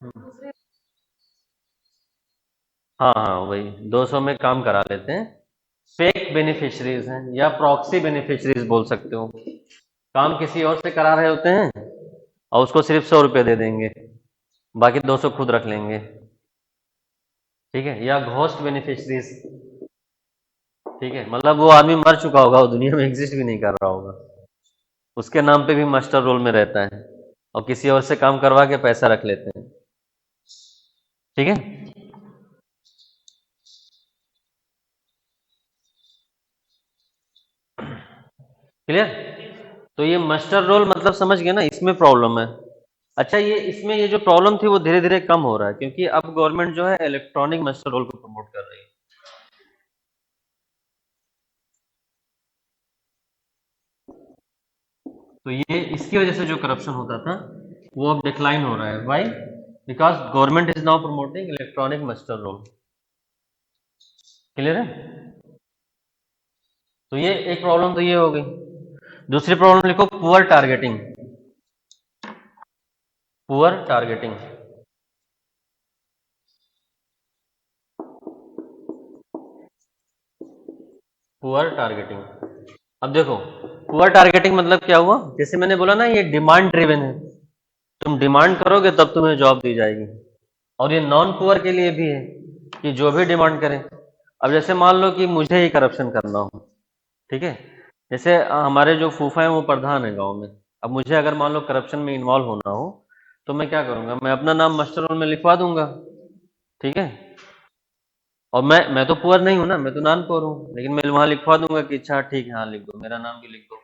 हम्म, हाँ हाँ, वही 200 में काम करा लेते हैं। फेक बेनिफिशरीज हैं, या प्रॉक्सी बेनिफिशरीज बोल सकते हो। काम किसी और से करा रहे होते हैं और उसको सिर्फ 100 रुपये दे देंगे, बाकी 200 खुद रख लेंगे, ठीक है? या घोस्ट बेनिफिशरीज, ठीक है, मतलब वो आदमी मर चुका होगा, वो दुनिया में एग्जिस्ट भी नहीं कर रहा होगा, उसके नाम पे भी मास्टर रोल में रहता है, और किसी और से काम करवा के पैसा रख लेते हैं। ठीक है, क्लियर। तो ये मास्टर रोल मतलब समझ गए ना, इसमें प्रॉब्लम है। अच्छा, ये जो प्रॉब्लम थी वो धीरे धीरे कम हो रहा है, क्योंकि अब गवर्नमेंट जो है इलेक्ट्रॉनिक मास्टर रोल को प्रमोट कर रही है। तो ये इसकी वजह से जो करप्शन होता था वो अब डिक्लाइन हो रहा है। Why? Because government is now promoting electronic master roll. Clear है? तो ये एक प्रॉब्लम तो ये हो गई। दूसरी प्रॉब्लम लिखो, poor targeting. Poor targeting. Poor targeting. अब देखो, पुअर टारगेटिंग मतलब क्या हुआ, जैसे मैंने बोला ना, ये डिमांड ड्रिवन है। तुम डिमांड करोगे तब तुम्हें जॉब दी जाएगी। और ये नॉन पुअर के लिए भी है कि जो भी डिमांड करें। अब जैसे मान लो कि मुझे ही करप्शन करना हो, ठीक है। जैसे हमारे जो फूफा हैं वो प्रधान है गांव में। अब मुझे अगर मान लो करप्शन में इन्वॉल्व होना हो, तो मैं क्या करूंगा, मैं अपना नाम मास्टर रोल में लिखवा दूंगा। ठीक है। और मैं तो पुअर नहीं हूं ना, मैं तो नॉन पुअर हूँ, लेकिन मैं वहां लिखवा दूंगा कि अच्छा ठीक है, हाँ लिख दो, मेरा नाम भी लिख दो।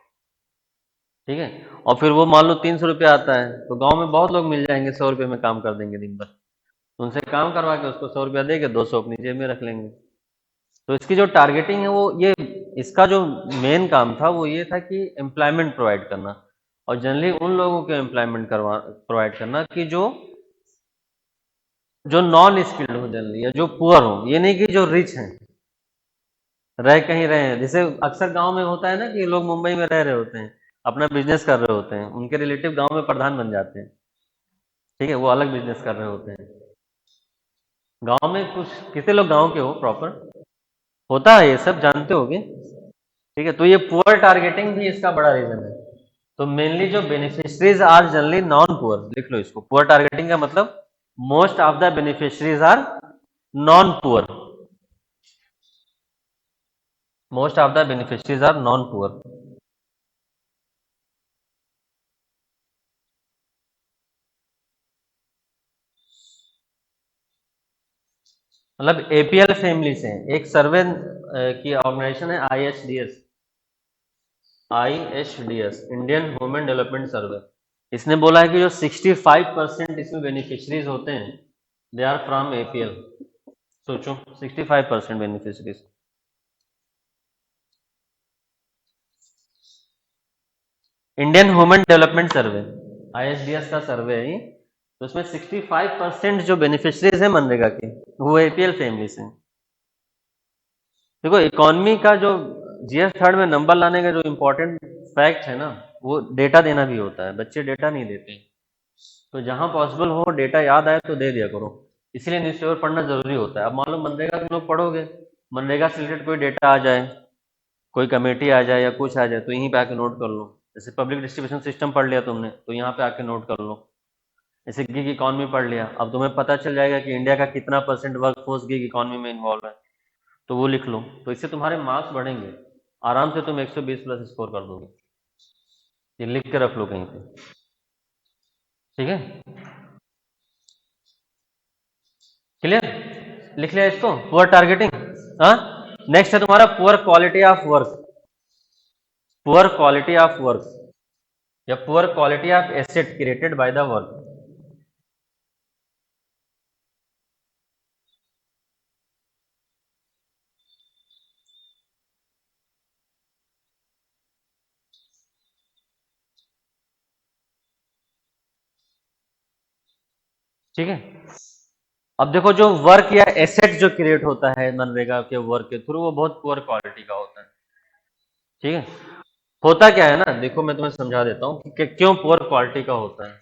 ठीक है। और फिर वो मान लो 300 रुपये आता है, तो गांव में बहुत लोग मिल जाएंगे, 100 रुपये में काम कर देंगे दिन भर। तो उनसे काम करवा के उसको 100 रुपया दे के 200 अपनी जेब में रख लेंगे। तो इसकी जो टारगेटिंग है वो ये, इसका जो मेन काम था वो ये था कि एम्प्लॉयमेंट प्रोवाइड करना। और जनरली उन लोगों को एम्प्लॉयमेंट करवा प्रोवाइड करना कि जो जो नॉन स्किल्ड हो जनरली, या जो पुअर हो, ये नहीं कि जो रिच हैं, रह कहीं रहे हैं। जैसे अक्सर गांव में होता है ना कि लोग मुंबई में रह रहे होते हैं, अपना बिजनेस कर रहे होते हैं, उनके रिलेटिव गांव में प्रधान बन जाते हैं। ठीक है, वो अलग बिजनेस कर रहे होते हैं। गांव में कुछ कितने लोग गांव के हो प्रॉपर, होता है ये सब, जानते होगे। ठीक है, तो ये पुअर टारगेटिंग भी इसका बड़ा रीजन है। तो मेनली जो beneficiaries are generally non poor, लिख लो इसको। पुअर टारगेटिंग का मतलब most of the beneficiaries are non poor. Most of the beneficiaries are non poor. मतलब एपीएल फैमिली से एक सर्वे की ऑर्गेनाइजेशन है, IHDS. IHDS, Indian Human Development Survey. इसने बोला है कि जो 65% इसमें बेनिफिशरीज होते हैं, दे आर फ्रॉम एपीएल। सोचो, 65% बेनिफिशरीज। इंडियन ह्यूमन डेवलपमेंट सर्वे, आईएचडीएस का सर्वे है ये। तो उसमें 65% जो बेनिफिशरीज है मनरेगा के, वो एपीएल फैमिली से। देखो, इकोनॉमी का जो जीएस थर्ड में नंबर लाने का जो इम्पोर्टेंट फैक्ट है ना, वो डेटा देना भी होता है। बच्चे डेटा नहीं देते। तो जहां पॉसिबल हो डेटा याद आए तो दे दिया करो। इसीलिए न्यूज़पेपर पढ़ना जरूरी होता है। अब मान लो मनरेगा तुम लोग पढ़ोगे, मनरेगा से रिलेटेड कोई डेटा आ जाए, कोई कमेटी आ जाए या कुछ आ जाए, तो यहीं पे आके नोट कर लो। जैसे पब्लिक डिस्ट्रीब्यूशन सिस्टम पढ़ लिया तुमने, तो यहाँ पे आके नोट कर लो। जैसे गिग इकॉनमी पढ़ लिया, अब तुम्हें पता चल जाएगा कि इंडिया का कितना percent work force gig economy में इन्वॉल्व है, तो वो लिख लो। तो इससे तुम्हारे मार्क्स बढ़ेंगे, आराम से तुम 120 प्लस स्कोर कर दोगे। ये लिख के रख लो कहीं पे। ठीक है, क्लियर। लिख लिया इसको, पुअर टारगेटिंग। हाँ, नेक्स्ट है तुम्हारा poor quality of work. Poor quality of work या poor quality of asset created by the work. ठीक है। अब देखो, जो वर्क या एसेट जो क्रिएट होता है मनरेगा के वर्क के थ्रू, वो बहुत पुअर क्वालिटी का होता है। ठीक है। होता क्या है ना, देखो मैं तुम्हें समझा देता हूँ कि क्यों पुअर क्वालिटी का होता है।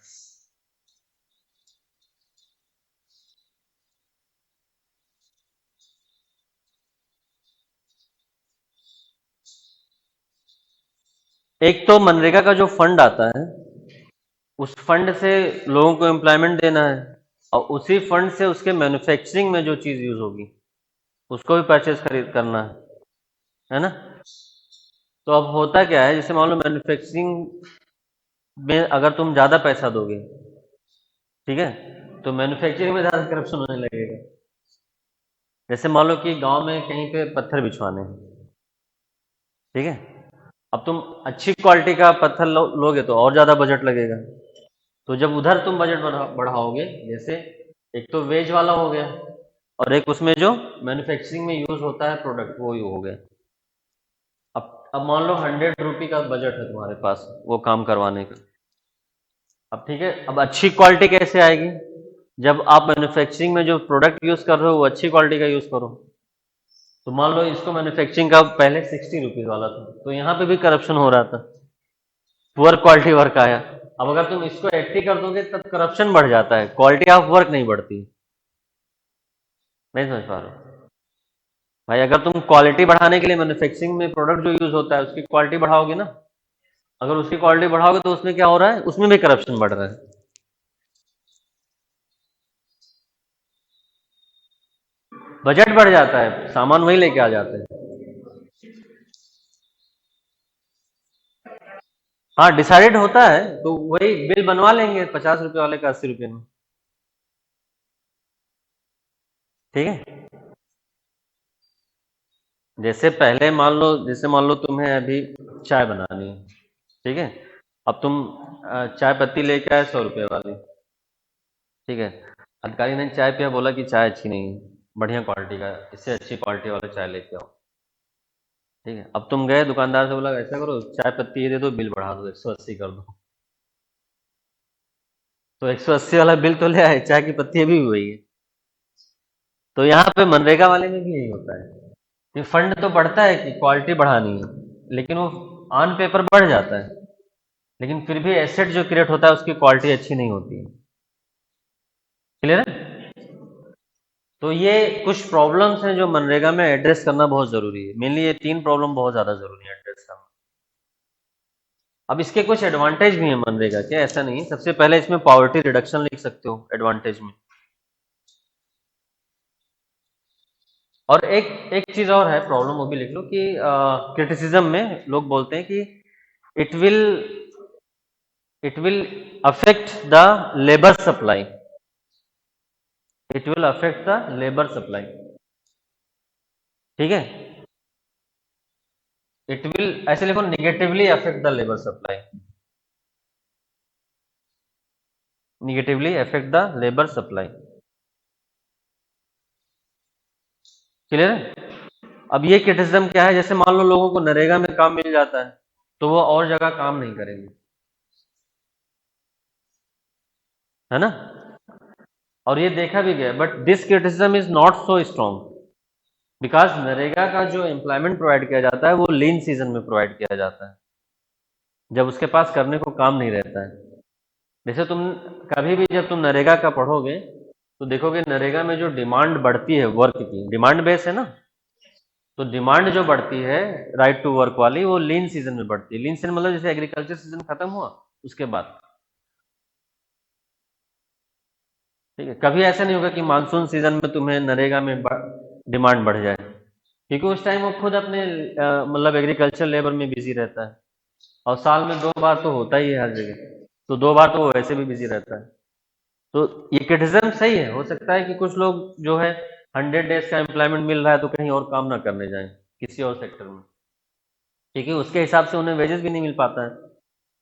एक तो मनरेगा का जो फंड आता है, उस फंड से लोगों को एम्प्लॉयमेंट देना है, और उसी फंड से उसके मैन्युफैक्चरिंग में जो चीज यूज होगी उसको भी परचेज खरीद करना है ना। तो अब होता क्या है, जैसे मान लो मैन्युफैक्चरिंग में अगर तुम ज़्यादा पैसा दोगे, ठीक है, तो मैन्युफैक्चरिंग में ज़्यादा करप्शन होने लगेगा। जैसे मान लो कि गांव में कहीं पे पत्थर बिछवाने हैं, ठीक है, अब तुम अच्छी क्वालिटी का पत्थर लोगे तो और ज़्यादा बजट लगेगा। तो जब उधर तुम बजट बढ़ाओगे, जैसे एक तो वेज वाला हो गया, और एक उसमें जो मैन्युफैक्चरिंग में यूज होता है प्रोडक्ट, वो ही हो गया। अब मान लो 100 रुपये का बजट है तुम्हारे पास वो काम करवाने का। अब ठीक है, अब अच्छी क्वालिटी कैसे आएगी? जब आप मैन्युफैक्चरिंग में जो प्रोडक्ट यूज कर रहे हो वो अच्छी क्वालिटी का यूज करो। तो मान लो इसको मैन्युफैक्चरिंग का पहले 60 रुपीज वाला था, तो यहाँ पे भी करप्शन हो रहा था, पुअर क्वालिटी वर्क आया। अब अगर तुम इसको 80 कर दोगे तब करप्शन बढ़ जाता है, क्वालिटी ऑफ वर्क नहीं बढ़ती। नहीं समझ पा रहे हो भाई? अगर तुम क्वालिटी बढ़ाने के लिए मैन्युफैक्चरिंग में प्रोडक्ट जो यूज होता है उसकी क्वालिटी बढ़ाओगे ना, अगर उसकी क्वालिटी बढ़ाओगे तो उसमें क्या हो रहा है, उसमें भी करप्शन बढ़ रहा है। बजट बढ़ जाता है, सामान वही लेके आ जाते हैं। हाँ, डिसाइडेड होता है, तो वही बिल बनवा लेंगे 50 रुपए वाले का 80 रुपए में। ठीक है, जैसे मान लो तुम्हें अभी चाय बनानी है, ठीक है, अब तुम चाय पत्ती लेके आए 100 रुपए वाली, ठीक है, अधिकारी ने चाय पिया, बोला कि चाय अच्छी नहीं है, बढ़िया क्वालिटी का इससे अच्छी क्वालिटी वाला चाय लेके आओ। ठीक है, अब तुम गए दुकानदार से, बोला ऐसा करो चाय पत्ती ये दे दो, बिल बढ़ा दो 180 कर दो। तो 180 वाला बिल तो ले आए, चाय की पत्ती अभी भी वही है। तो यहाँ पे मनरेगा वाले में भी यही होता है कि फंड तो बढ़ता है कि क्वालिटी बढ़ानी है, लेकिन वो ऑन पेपर बढ़ जाता है, लेकिन फिर भी एसेट जो क्रिएट होता है उसकी क्वालिटी अच्छी नहीं होती है। क्लियर है? तो ये कुछ प्रॉब्लम्स हैं जो मनरेगा में एड्रेस करना बहुत जरूरी है। मेनली ये 3 प्रॉब्लम बहुत ज्यादा जरूरी है एड्रेस करना। अब इसके कुछ एडवांटेज भी हैं मनरेगा के, ऐसा नहीं है। सबसे पहले इसमें पॉवर्टी रिडक्शन लिख सकते हो एडवांटेज में। और एक चीज और है प्रॉब्लम, वो भी लिख लो कि क्रिटिसिज्म में लोग बोलते हैं कि it will it will affect the labour supply, it will affect the labour supply. ठीक है, इट विल ऐसे लिखो, negatively affect the labour supply, negatively affect the labour supply. Clear है? अब ये क्रिटिसिज्म क्या है, जैसे मान लो लोगों को नरेगा में काम मिल जाता है तो वो और जगह काम नहीं करेंगे, है ना? और ये देखा भी गया, but this criticism is not so strong, because NREGA का जो एम्प्लॉयमेंट प्रोवाइड किया जाता है वो लीन सीजन में प्रोवाइड किया जाता है, जब उसके पास करने को काम नहीं रहता है। जैसे तुम कभी भी जब तुम नरेगा का पढ़ोगे तो देखोगे नरेगा में जो डिमांड बढ़ती है वर्क की, डिमांड बेस है ना, तो डिमांड जो बढ़ती है राइट टू वर्क वाली, वो लीन सीजन में बढ़ती है। लीन सीजन मतलब जैसे एग्रीकल्चर सीजन खत्म हुआ उसके बाद। ठीक है, कभी ऐसा नहीं होगा कि मानसून सीजन में तुम्हें नरेगा में डिमांड बढ़ जाए, क्योंकि उस टाइम वो खुद अपने मतलब एग्रीकल्चर लेबर में बिजी रहता है, और साल में 2 बार तो होता ही है हर जगह, तो 2 बार तो वो वैसे भी बिजी रहता है। तो ये क्रिटिज्म सही है, हो सकता है कि कुछ लोग जो है 100 डेज का एम्प्लॉयमेंट मिल रहा है तो कहीं और काम ना करने जाए किसी और सेक्टर में, क्योंकि उसके हिसाब से उन्हें वेजेस भी नहीं मिल पाता है।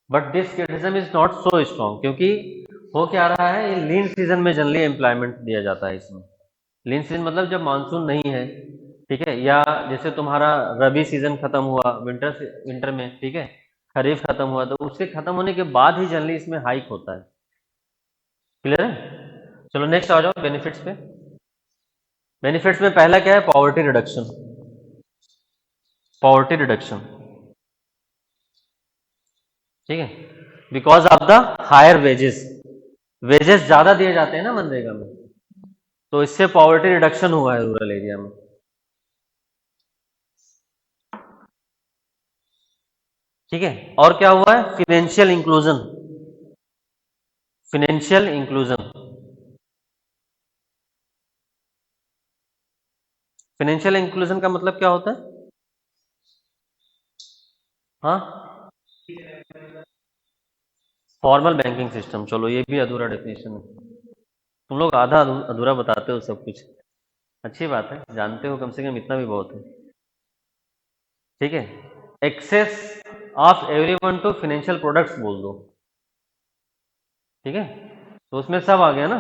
But this criticism is not so strong, क्योंकि हो क्या रहा है, ये लीन सीजन में जनरली एम्प्लॉयमेंट दिया जाता है इसमें। लीन सीजन मतलब जब मानसून नहीं है, ठीक है, या जैसे तुम्हारा रबी सीजन खत्म हुआ विंटर में, ठीक है, खरीफ खत्म हुआ, तो उसके खत्म होने के बाद ही जनरली इसमें हाइक होता है। क्लियर है? चलो नेक्स्ट आ जाओ बेनिफिट्स पे। बेनिफिट्स में पहला क्या है, पॉवर्टी रिडक्शन। पॉवर्टी रिडक्शन, ठीक है, because of the higher wages, wages ज्यादा दिए जाते हैं ना मनरेगा में, तो इससे पॉवर्टी रिडक्शन हुआ है रूरल एरिया में। ठीक है, और क्या हुआ है, financial inclusion. Financial inclusion, financial inclusion का मतलब क्या होता है? हाँ, फॉर्मल बैंकिंग सिस्टम, चलो ये भी अधूरा डेफिनेशन है। तुम लोग आधा अधूरा बताते हो सब कुछ, अच्छी बात है, जानते हो कम से कम इतना भी बहुत है। ठीक है, access of everyone to financial products बोल दो। ठीक है, तो उसमें सब आ गया ना।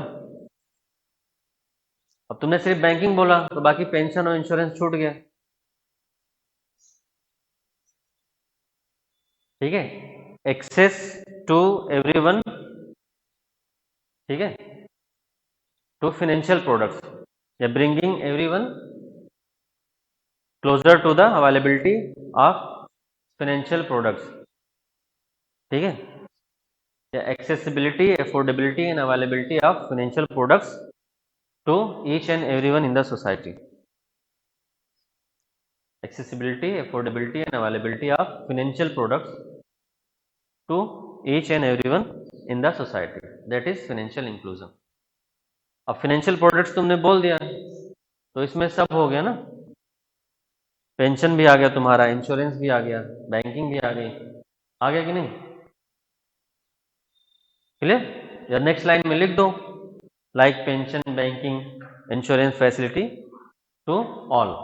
अब तुमने सिर्फ बैंकिंग बोला तो बाकी पेंशन और इंश्योरेंस छूट गया। ठीक है, एक्सेस टू एवरीवन, ठीक है, टू फाइनेंशियल प्रोडक्ट्स या bringing everyone closer to the availability of financial products. ठीक है, या accessibility, affordability and availability of financial products to each and everyone in the society. Accessibility, affordability and availability of financial products to each and everyone in the society, that is financial inclusion। अब financial products तुमने बोल दिया तो इसमें सब हो गया ना, पेंशन भी आ गया तुम्हारा, इंश्योरेंस भी आ गया, बैंकिंग भी आ गई, आ गया कि नहीं? क्लियर? या नेक्स्ट लाइन में लिख दो, like pension, banking, insurance facility to all.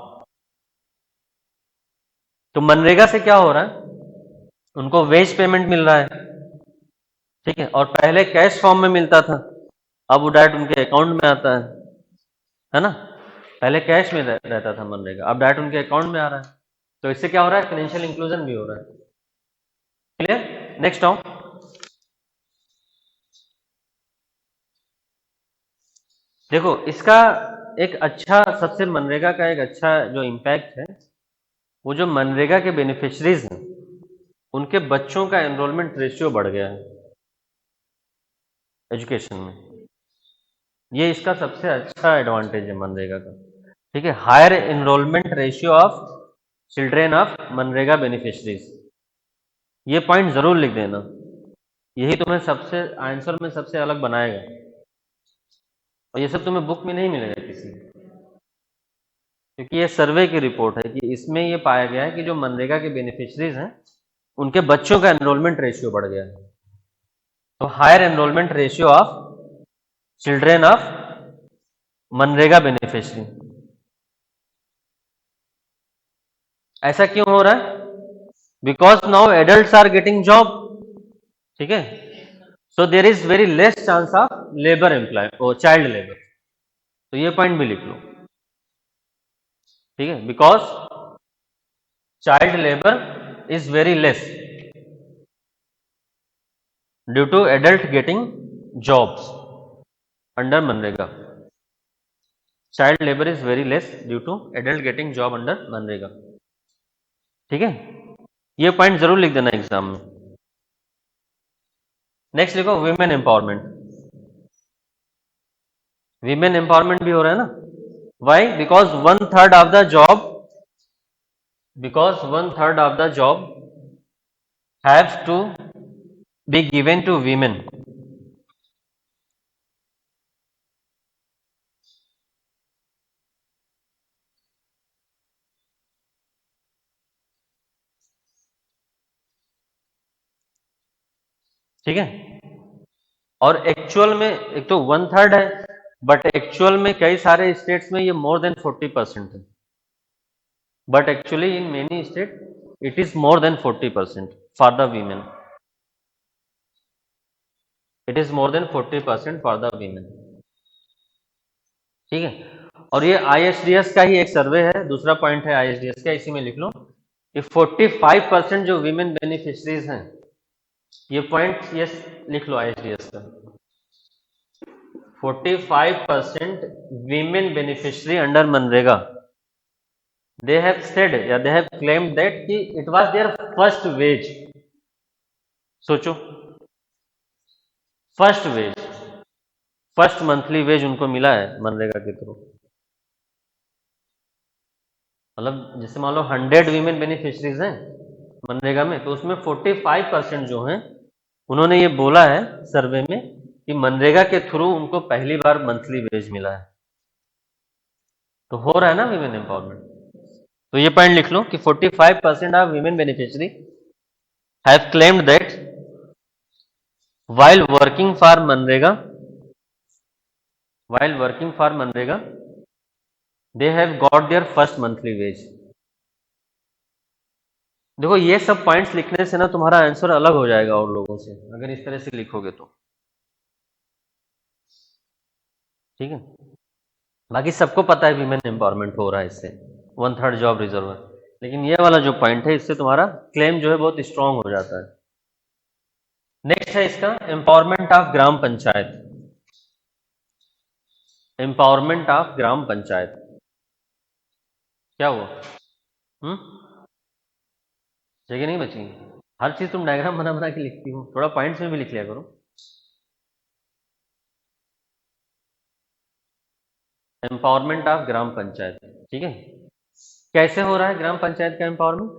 तो मनरेगा से क्या हो रहा है, उनको वेज पेमेंट मिल रहा है। ठीक है, और पहले कैश फॉर्म में मिलता था, अब वो डायरेक्ट उनके अकाउंट में आता है ना। पहले कैश में रहता था मनरेगा, अब डायरेक्ट उनके अकाउंट में आ रहा है। तो इससे क्या हो रहा है, फाइनेंशियल इंक्लूजन भी हो रहा है। क्लियर? नेक्स्ट आओ। देखो इसका एक अच्छा, सबसे मनरेगा का एक अच्छा जो इम्पैक्ट है, वो जो मनरेगा के बेनिफिशरीज हैं उनके बच्चों का एनरोलमेंट रेशियो बढ़ गया है एजुकेशन में। ये इसका सबसे अच्छा एडवांटेज है मनरेगा का। ठीक है, higher enrolment ratio of children of MNREGA beneficiaries, ये पॉइंट जरूर लिख देना, यही तुम्हें सबसे आंसर में सबसे अलग बनाएगा। और ये सब तुम्हें बुक में नहीं मिलेगा किसी, क्योंकि ये सर्वे की रिपोर्ट है कि इसमें ये पाया गया है कि जो मनरेगा के बेनिफिशरीज हैं उनके बच्चों का एनरोलमेंट रेशियो बढ़ गया है। तो higher enrolment ratio of children of MNREGA beneficiary. ऐसा क्यों हो रहा है? Because now adults are getting job. ठीक है, so there is very less chance of labour employ और चाइल्ड लेबर। तो ये पॉइंट भी लिख लो। ठीक है, because child labour is very less due to adult getting jobs under MNREGA. Child labour is very less due to adult getting job under MNREGA. ठीक है, ये पॉइंट जरूर लिख देना एग्जाम में। नेक्स्ट लिखो वीमेन एम्पावरमेंट। वीमेन एम्पावरमेंट भी हो रहा है ना। Why? Because one third of the job have to be given to women. ठीक है, और एक्चुअल में एक तो वन थर्ड है, बट एक्चुअल में कई सारे स्टेट्स में ये मोर देन 40% है। But actually in many state it is more than 40% for the women. It is more than 40% for the women. ठीक है, और ये आईएसडीएस का ही एक सर्वे है, दूसरा पॉइंट है आईएसडीएस का, इसी में लिख लो कि 45% जो वीमेन बेनिफिशरीज हैं, ये पॉइंट ये लिख लो आईएसडीएस का, 45% women beneficiary under MNREGA, they have said या दे हैव क्लेम्ड दैट कि it was their first wage. सोचो, first wage, first monthly wage उनको मिला है मनरेगा के थ्रू। मतलब जैसे मान लो 100 वीमेन बेनिफिशरीज हैं मनरेगा में, तो उसमें 45% जो हैं उन्होंने ये बोला है सर्वे में कि मनरेगा के थ्रू उनको पहली बार मंथली वेज मिला है। तो हो रहा है ना वीमेन एम्पावरमेंट। तो ये पॉइंट लिख लो कि 45% of women beneficiary have claimed that while working for MNREGA, while working for MNREGA they have got their first monthly wage। देखो ये सब पॉइंट्स लिखने से ना तुम्हारा आंसर अलग हो जाएगा और लोगों से, अगर इस तरह से लिखोगे तो। ठीक है, बाकी सबको पता है वीमेन एम्पावरमेंट हो रहा है इससे, 1/3 जॉब रिजर्व है, लेकिन ये वाला जो पॉइंट है इससे तुम्हारा क्लेम जो है बहुत स्ट्रांग हो जाता है। नेक्स्ट है इसका empowerment of gram panchayat. Empowerment of gram panchayat क्या हुआ? जगह नहीं बची? हर चीज तुम डायग्राम बना बना के लिखती हो, थोड़ा पॉइंट्स में भी लिख लिया करो। एम्पावरमेंट ऑफ ग्राम पंचायत, ठीक है, कैसे हो रहा है ग्राम पंचायत का एम्पावरमेंट?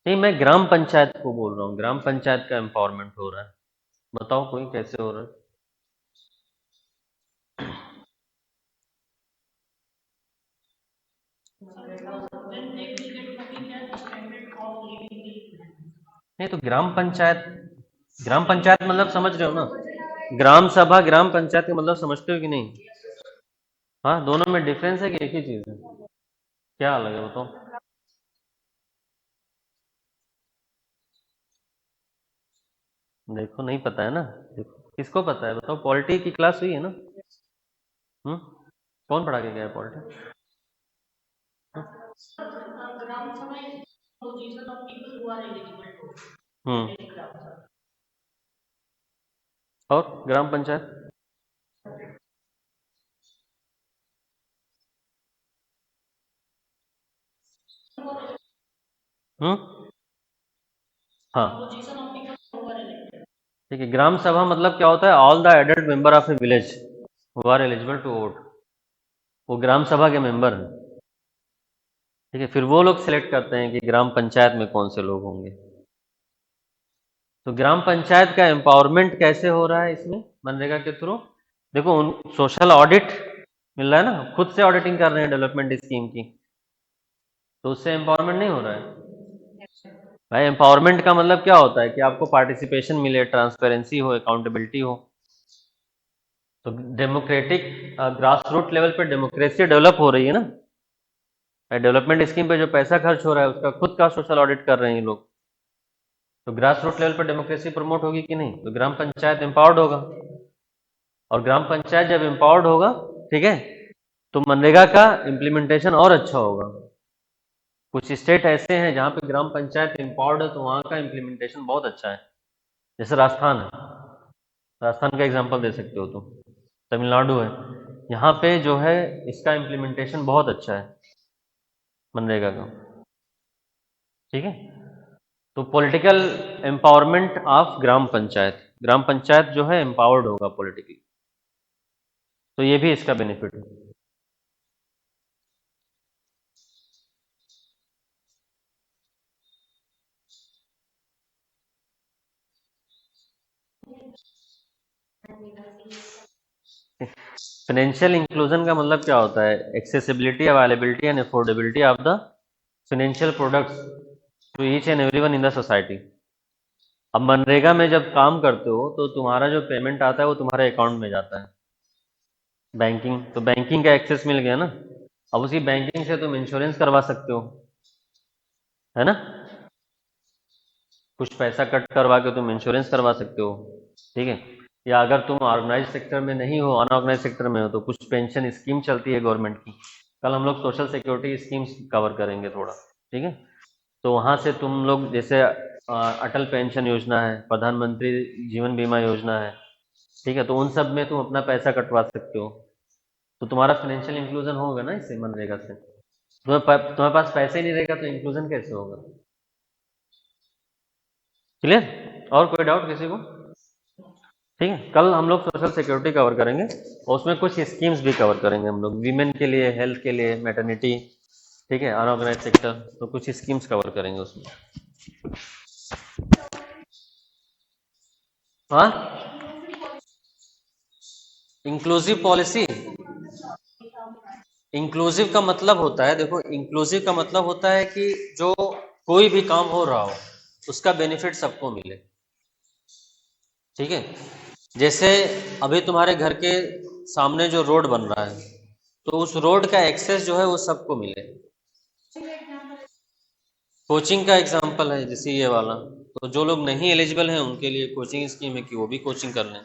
नहीं, मैं ग्राम पंचायत को बोल रहा हूँ, ग्राम पंचायत का एम्पावरमेंट हो रहा है, बताओ कोई कैसे हो रहा है? नहीं तो ग्राम पंचायत मतलब समझ रहे हो ना, ग्राम सभा ग्राम पंचायत का मतलब समझते हो कि नहीं? हाँ, दोनों में डिफरेंस है कि एक ही चीज है? क्या अलग है बताओ? देखो नहीं पता है ना, देखो किसको पता है बताओ, पॉलिटी की क्लास हुई है ना? हम्म, कौन पढ़ा के गया है पॉलिटी? हम्म, और ग्राम पंचायत? हम्म, हाँ ठीक है, ग्राम सभा मतलब क्या होता है? All the adult member of a village who are eligible to vote, वो ग्राम सभा के मेंबर हैं। ठीक है, फिर वो लोग सिलेक्ट करते हैं कि ग्राम पंचायत में कौन से लोग होंगे। तो ग्राम पंचायत का एम्पावरमेंट कैसे हो रहा है इसमें मनरेगा के थ्रू? देखो उन सोशल ऑडिट मिल रहा है ना, खुद से ऑडिटिंग कर रहे हैं डेवलपमेंट स्कीम की, तो उससे एम्पावरमेंट नहीं हो रहा है भाई। एम्पावरमेंट का मतलब क्या होता है कि आपको पार्टिसिपेशन मिले, ट्रांसपेरेंसी हो, अकाउंटेबिलिटी हो। तो डेमोक्रेटिक ग्रास रूट लेवल पे डेमोक्रेसी डेवलप हो रही है ना, डेवलपमेंट स्कीम पे जो पैसा खर्च हो रहा है उसका खुद का सोशल ऑडिट कर रहे हैं ये लोग। तो ग्रास रूट लेवल पर डेमोक्रेसी प्रमोट होगी कि नहीं? तो ग्राम पंचायत एम्पावर्ड होगा, और ग्राम पंचायत जब एम्पावर्ड होगा, ठीक है, तो मनरेगा का इम्प्लीमेंटेशन और अच्छा होगा। कुछ स्टेट ऐसे हैं जहाँ पे ग्राम पंचायत एम्पावर्ड है तो वहाँ का इम्प्लीमेंटेशन बहुत अच्छा है, जैसे राजस्थान है, राजस्थान का एग्जाम्पल दे सकते हो तुम, तमिलनाडु है, यहाँ पे जो है इसका इम्प्लीमेंटेशन बहुत अच्छा है मनरेगा का। ठीक है, तो political empowerment of gram panchayat, ग्राम पंचायत जो है एम्पावर्ड होगा पॉलिटिकली, तो ये भी इसका बेनिफिट है। फाइनेंशियल इंक्लूजन का मतलब क्या होता है? Accessibility, availability and affordability of the financial products to each and everyone in the society. अब मनरेगा में जब काम करते हो तो तुम्हारा जो पेमेंट आता है वो तुम्हारे अकाउंट में जाता है, बैंकिंग, तो बैंकिंग का एक्सेस मिल गया ना। अब उसी बैंकिंग से तुम इंश्योरेंस करवा सकते हो, है ना, कुछ पैसा कट करवा के तुम इंश्योरेंस करवा सकते हो। ठीक है, या अगर तुम ऑर्गेनाइज सेक्टर में नहीं हो, अनऑर्गेनाइज सेक्टर में हो, तो कुछ पेंशन स्कीम चलती है गवर्नमेंट की, कल हम लोग सोशल सिक्योरिटी स्कीम्स कवर करेंगे थोड़ा। ठीक है, तो वहाँ से तुम लोग जैसे अटल पेंशन योजना है, प्रधानमंत्री जीवन बीमा योजना है, ठीक है, तो उन सब में तुम अपना पैसा कटवा सकते हो, तो तुम्हारा फाइनेंशियल इंक्लूजन होगा ना इससे, मनरेगा से। तुम्हारे पास पैसे ही नहीं रहेगा तो इंक्लूजन कैसे होगा? क्लियर? और कोई डाउट किसी को? ठीक है, कल हम लोग सोशल सिक्योरिटी कवर करेंगे और उसमें कुछ स्कीम्स भी कवर करेंगे हम लोग, वीमेन के लिए, हेल्थ के लिए, मैटरनिटी, ठीक है, अनऑर्गेनाइज सेक्टर, तो कुछ स्कीम्स कवर करेंगे उसमें। हाँ, इंक्लूसिव पॉलिसी, इंक्लूसिव का मतलब होता है, देखो इंक्लूसिव का मतलब होता है कि जो कोई भी काम हो रहा हो उसका बेनिफिट सबको मिले। ठीक है, जैसे अभी तुम्हारे घर के सामने जो रोड बन रहा है, तो उस रोड का एक्सेस जो है वो सबको मिले। कोचिंग का एग्जाम्पल है जैसे ये वाला, तो जो लोग नहीं एलिजिबल हैं उनके लिए कोचिंग स्कीम है कि वो भी कोचिंग कर लें।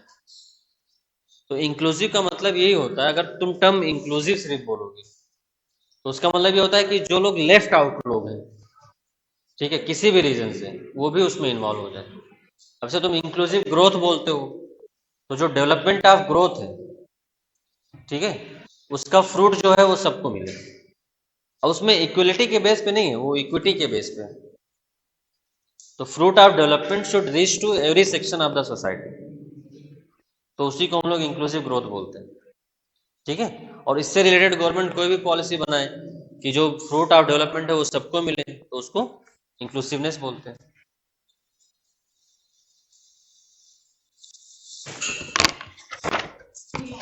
तो इंक्लूसिव का मतलब यही होता है, अगर तुम टर्म इंक्लूसिव सिर्फ बोलोगे तो उसका मतलब ये होता है कि जो लोग लेफ्ट आउट लोग हैं, ठीक है, किसी भी रीजन से, वो भी उसमें इन्वॉल्व हो जाए। अब से तुम इंक्लूसिव ग्रोथ बोलते हो, तो जो डेवलपमेंट ऑफ ग्रोथ है, ठीक है, उसका फ्रूट जो है वो सबको मिले। और उसमें इक्वलिटी के बेस पे नहीं है, वो इक्विटी के बेस पे है। तो fruit of development should reach to every section of the society, तो उसी को हम लोग इंक्लूसिव ग्रोथ बोलते हैं। ठीक है, और इससे रिलेटेड गवर्नमेंट कोई भी पॉलिसी बनाए कि जो फ्रूट ऑफ डेवलपमेंट है वो सबको मिले, तो उसको इंक्लूसिवनेस बोलते हैं।